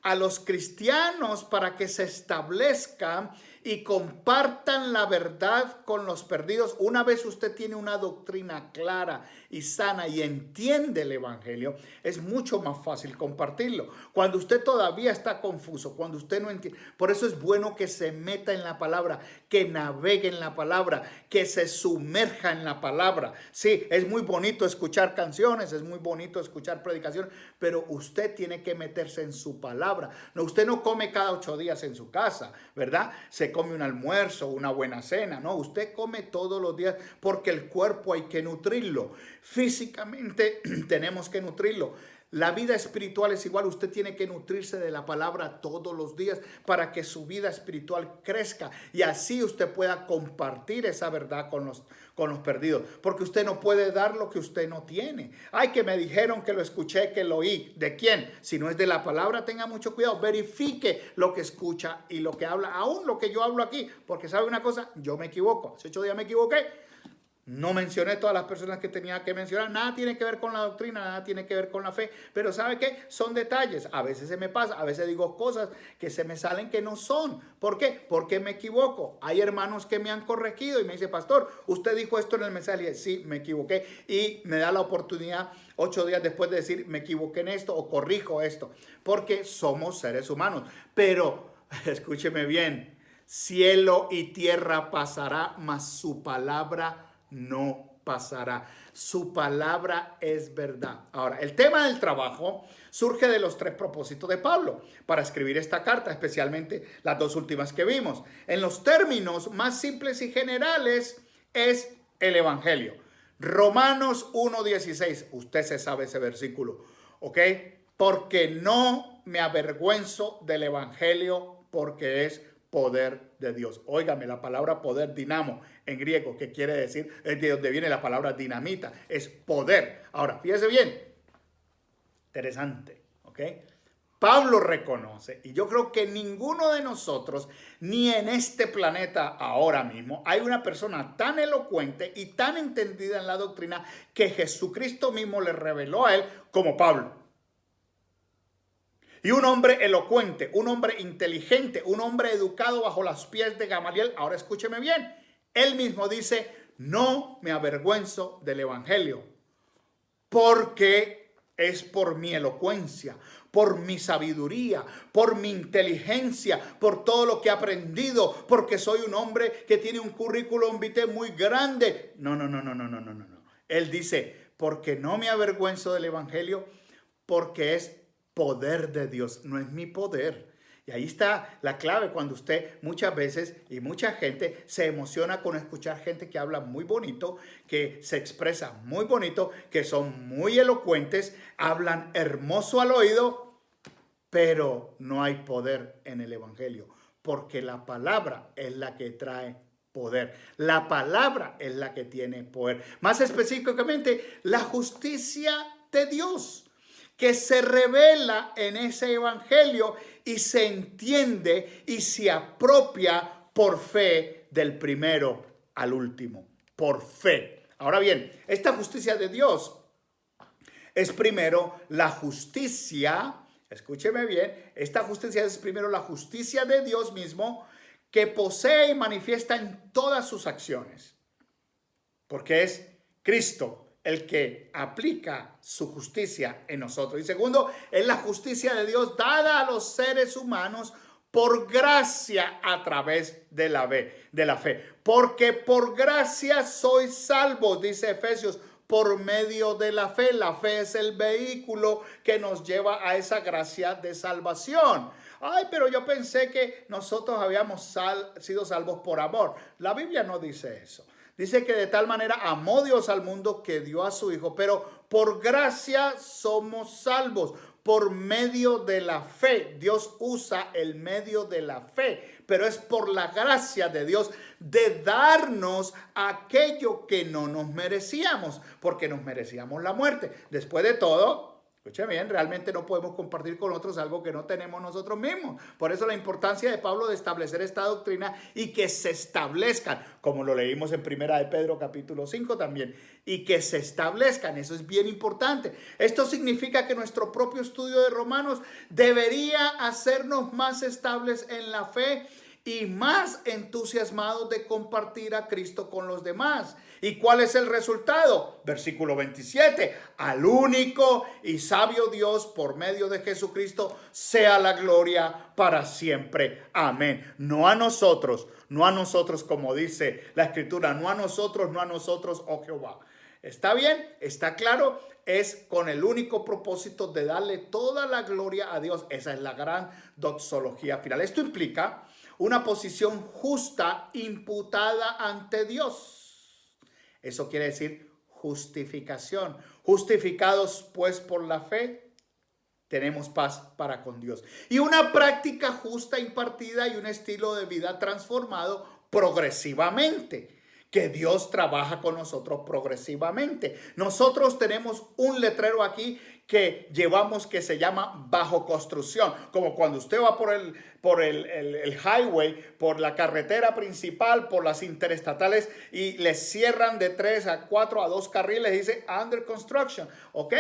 a los cristianos, para que se establezcan y compartan la verdad con los perdidos. Una vez usted tiene una doctrina clara y sana y entiende el evangelio, es mucho más fácil compartirlo. Cuando usted todavía está confuso, cuando usted no entiende, por eso es bueno que se meta en la palabra, que navegue en la palabra, que se sumerja en la palabra. Sí, es muy bonito escuchar canciones, es muy bonito escuchar predicaciones, pero usted tiene que meterse en su palabra. No, usted no come cada 8 días en su casa, ¿verdad? Se come un almuerzo, una buena cena. No, usted come todos los días, porque el cuerpo hay que nutrirlo. Físicamente tenemos que nutrirlo. La vida espiritual es igual. Usted tiene que nutrirse de la palabra todos los días para que su vida espiritual crezca y así usted pueda compartir esa verdad con los perdidos. Porque usted no puede dar lo que usted no tiene. Ay, que me dijeron, que lo escuché, que lo oí. ¿De quién? Si no es de la palabra, tenga mucho cuidado. Verifique lo que escucha y lo que habla, aún lo que yo hablo aquí. Porque ¿sabe una cosa? Yo me equivoco. Hace 8 días me equivoqué. No mencioné todas las personas que tenía que mencionar. Nada tiene que ver con la doctrina, nada tiene que ver con la fe. Pero ¿sabe qué? Son detalles. A veces se me pasa, a veces digo cosas que se me salen que no son. ¿Por qué? Porque me equivoco. Hay hermanos que me han corregido y me dice: pastor, usted dijo esto en el mensaje. Y sí, me equivoqué. Y me da la oportunidad 8 días después de decir: me equivoqué en esto o corrijo esto. Porque somos seres humanos. Pero, escúcheme bien, cielo y tierra pasará, mas su palabra no pasará. Su palabra es verdad. Ahora, el tema del trabajo surge de los 3 propósitos de Pablo para escribir esta carta, especialmente las 2 últimas que vimos. En los términos más simples y generales es el evangelio. Romanos 1:16. Usted se sabe ese versículo, ¿ok? Porque no me avergüenzo del evangelio, porque es poder de Dios. Óigame, la palabra poder, dinamo, en griego, que quiere decir, es de donde viene la palabra dinamita, es poder. Ahora, fíjese bien, interesante, ¿ok? Pablo reconoce, y yo creo que ninguno de nosotros, ni en este planeta ahora mismo, hay una persona tan elocuente y tan entendida en la doctrina que Jesucristo mismo le reveló a él como Pablo. Y un hombre elocuente, un hombre inteligente, un hombre educado bajo los pies de Gamaliel. Ahora escúcheme bien, él mismo dice, no me avergüenzo del evangelio, porque es por mi elocuencia, por mi sabiduría, por mi inteligencia, por todo lo que he aprendido, porque soy un hombre que tiene un currículum vitae muy grande. No. Él dice, porque no me avergüenzo del evangelio, porque es poder de Dios, no es mi poder. Y ahí está la clave cuando usted muchas veces y mucha gente se emociona con escuchar gente que habla muy bonito, que se expresa muy bonito, que son muy elocuentes, hablan hermoso al oído, pero no hay poder en el evangelio, porque la palabra es la que trae poder. La palabra es la que tiene poder. Más específicamente, la justicia de Dios, que se revela en ese evangelio y se entiende y se apropia por fe del primero al último, por fe. Ahora bien, esta justicia de Dios es primero la justicia, escúcheme bien, esta justicia es primero la justicia de Dios mismo, que posee y manifiesta en todas sus acciones, porque es Cristo el que aplica su justicia en nosotros. Y segundo, es la justicia de Dios dada a los seres humanos por gracia a través de la fe. Porque por gracia sois salvos, dice Efesios, por medio de la fe. La fe es el vehículo que nos lleva a esa gracia de salvación. Ay, pero yo pensé que nosotros habíamos sido salvos por amor. La Biblia no dice eso. Dice que de tal manera amó Dios al mundo que dio a su Hijo, pero por gracia somos salvos, por medio de la fe. Dios usa el medio de la fe, pero es por la gracia de Dios de darnos aquello que no nos merecíamos, porque nos merecíamos la muerte. Después de todo, escuchen bien, realmente no podemos compartir con otros algo que no tenemos nosotros mismos. Por eso la importancia de Pablo de establecer esta doctrina y que se establezcan, como lo leímos en Primera de Pedro capítulo 5 también, y que se establezcan, eso es bien importante. Esto significa que nuestro propio estudio de Romanos debería hacernos más estables en la fe y más entusiasmados de compartir a Cristo con los demás. ¿Y cuál es el resultado? Versículo 27. Al único y sabio Dios, por medio de Jesucristo, sea la gloria para siempre. Amén. No a nosotros como dice la Escritura, no a nosotros, oh Jehová. ¿Está bien? ¿Está claro? Es con el único propósito de darle toda la gloria a Dios. Esa es la gran doxología final. Esto implica una posición justa imputada ante Dios. Eso quiere decir justificación. Justificados pues por la fe, tenemos paz para con Dios. Y una práctica justa impartida y un estilo de vida transformado progresivamente. Que Dios trabaja con nosotros progresivamente. Nosotros tenemos un letrero aquí que llevamos que se llama bajo construcción. Como cuando usted va por el highway, por la carretera principal, por las interestatales y le cierran de 3 a 4 a 2 carriles, dice under construction. ¿Ok?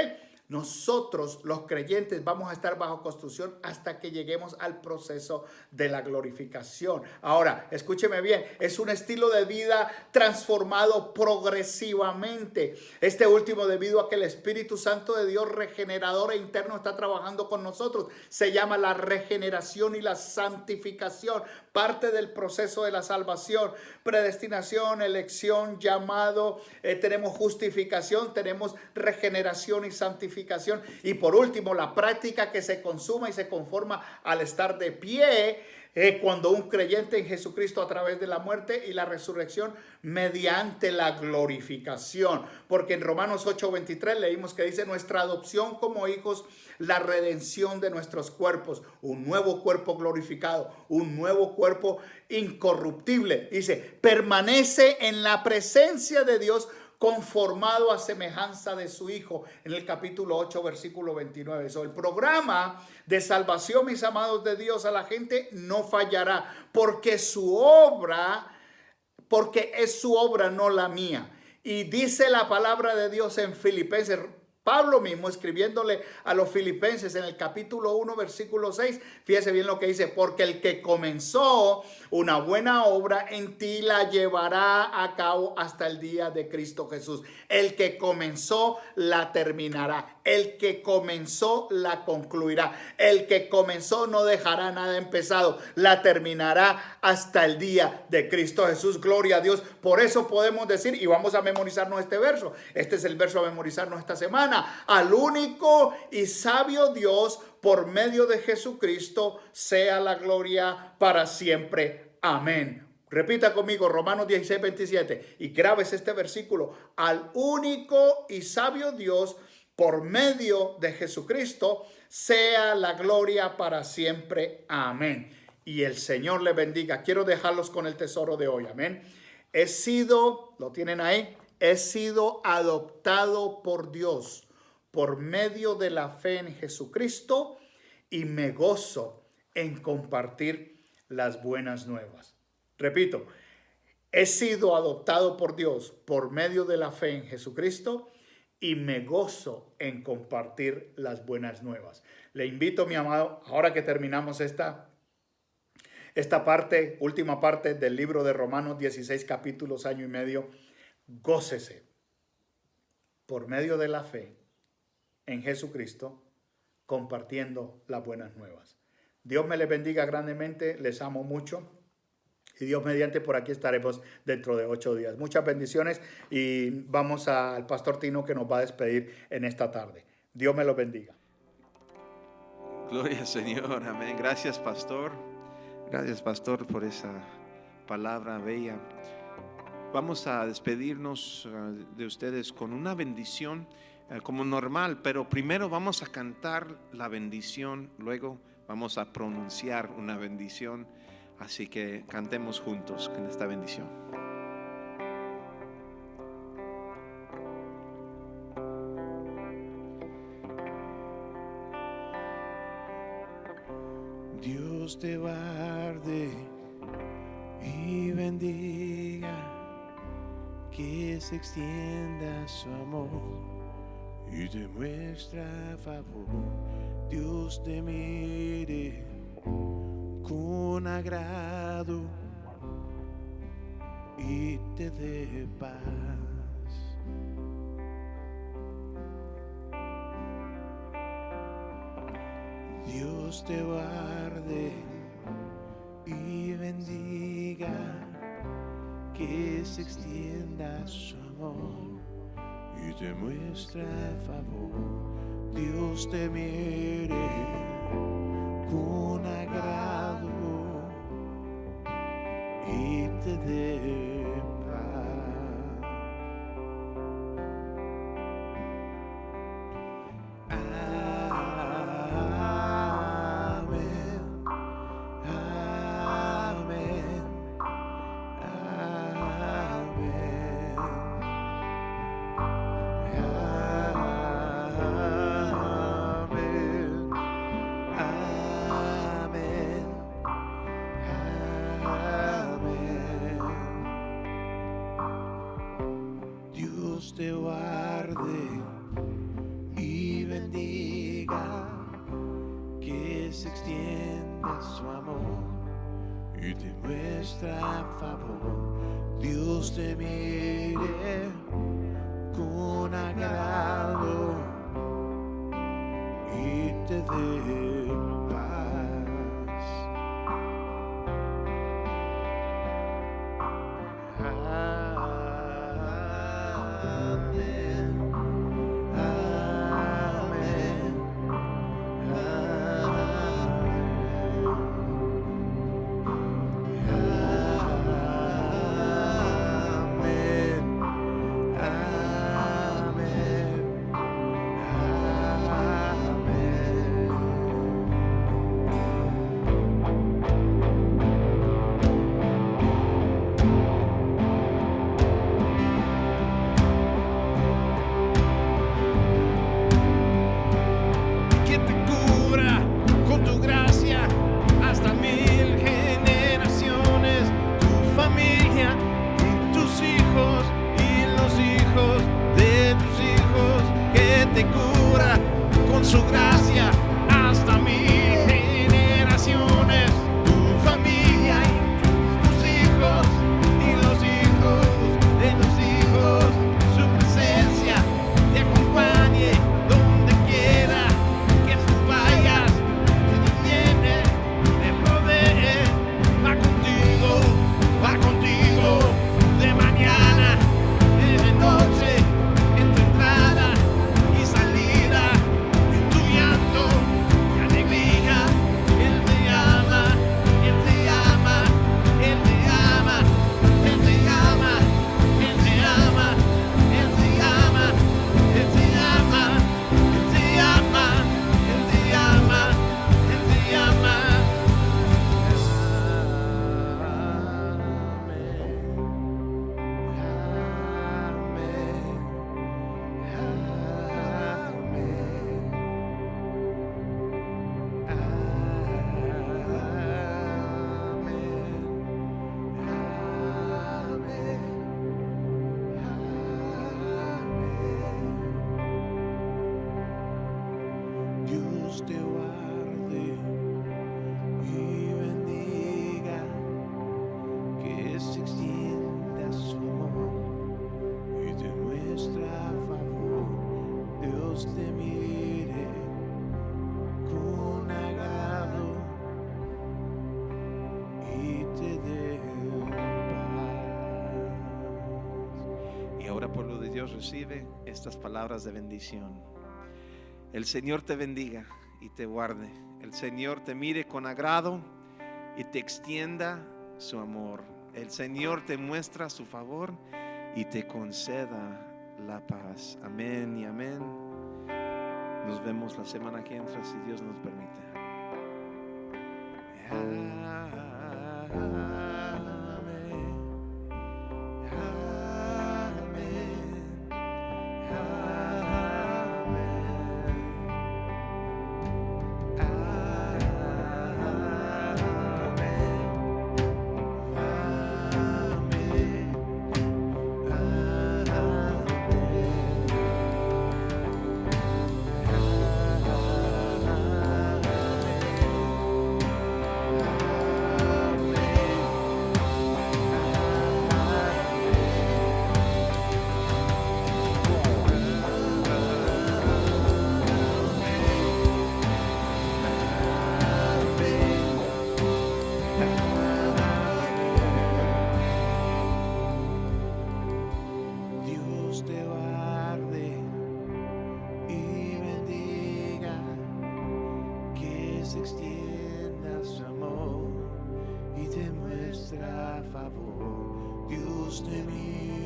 Nosotros, los creyentes, vamos a estar bajo construcción hasta que lleguemos al proceso de la glorificación. Ahora, escúcheme bien, es un estilo de vida transformado progresivamente. Este último, debido a que el Espíritu Santo de Dios, regenerador e interno, está trabajando con nosotros. Se llama la regeneración y la santificación. Parte del proceso de la salvación, predestinación, elección, llamado, tenemos justificación, tenemos regeneración y santificación. Y por último, la práctica que se consuma y se conforma al estar de pie, cuando un creyente en Jesucristo a través de la muerte y la resurrección mediante la glorificación. Porque en Romanos 8:23 leímos que dice nuestra adopción como hijos, la redención de nuestros cuerpos, un nuevo cuerpo glorificado, un nuevo cuerpo incorruptible. Dice, permanece en la presencia de Dios conformado a semejanza de su Hijo, en el capítulo 8, versículo 29. El programa de salvación, mis amados de Dios, a la gente no fallará, porque es su obra, no la mía. Y dice la palabra de Dios en Filipenses, Pablo mismo escribiéndole a los filipenses en el capítulo 1, versículo 6, fíjese bien lo que dice, porque el que comenzó una buena obra en ti la llevará a cabo hasta el día de Cristo Jesús. El que comenzó la terminará. El que comenzó la concluirá. El que comenzó no dejará nada empezado. La terminará hasta el día de Cristo Jesús. Gloria a Dios. Por eso podemos decir, y vamos a memorizarnos este verso. Este es el verso a memorizarnos esta semana. Al único y sabio Dios, por medio de Jesucristo, sea la gloria para siempre. Amén. Repita conmigo Romanos 16, 27 y grabes este versículo. Al único y sabio Dios, por medio de Jesucristo, sea la gloria para siempre. Amén. Y el Señor le bendiga. Quiero dejarlos con el tesoro de hoy. Amén. Lo tienen ahí, he sido adoptado por Dios por medio de la fe en Jesucristo y me gozo en compartir las buenas nuevas. Repito, he sido adoptado por Dios por medio de la fe en Jesucristo y me gozo en compartir las buenas nuevas. Le invito, mi amado, ahora que terminamos esta parte, última parte del libro de Romanos 16 capítulos, año y medio, gócese por medio de la fe en Jesucristo, compartiendo las buenas nuevas. Dios me les bendiga grandemente, les amo mucho. Y Dios mediante, por aquí estaremos dentro de 8 días. Muchas bendiciones y vamos al pastor Tino que nos va a despedir en esta tarde. Dios me los bendiga. Gloria al Señor, amén. Gracias, pastor. Gracias, pastor, por esa palabra bella. Vamos a despedirnos de ustedes con una bendición como normal, pero primero vamos a cantar la bendición, luego vamos a pronunciar una bendición. Así que cantemos juntos con esta bendición. Dios te guarde y bendiga, que se extienda su amor y te muestra favor. Dios te mire con agrado y te dé paz. Dios te guarde y bendiga, que se extienda su amor y te muestra favor. Dios te mire con agrado y te dé paz. Amén, amén, te guarde y bendiga, que se extienda su amor y te muestra favor. Dios te mire con agrado y te dé paz. te cura con su gracia hasta 1000 generaciones. Tu familia y tus hijos y los hijos de los hijos, su presencia te acompañe donde quiera que tú vayas, te detiene, te provee, va contigo de mañana, de noche, en tu entrada y salida, en tu llanto y alegría. Él te ama, Él te ama, Él te ama, Él te ama, Él te ama, Él te ama, Él te ama, Él te ama, Él te ama, Él te ama. Dios te guarde y bendiga, que se extienda su amor y te muestra favor. Dios te mire con agrado y te dé paz. Y ahora, pueblo de Dios, recibe estas palabras de bendición. El Señor te bendiga y te guarde. El Señor te mire con agrado y te extienda su amor. El Señor te muestra su favor y te conceda la paz. Amén y amén. Nos vemos la semana que entra, si Dios nos permite. Amén. Dios te guarde y bendiga, que se extienda su amor y te muestra favor. Dios te mire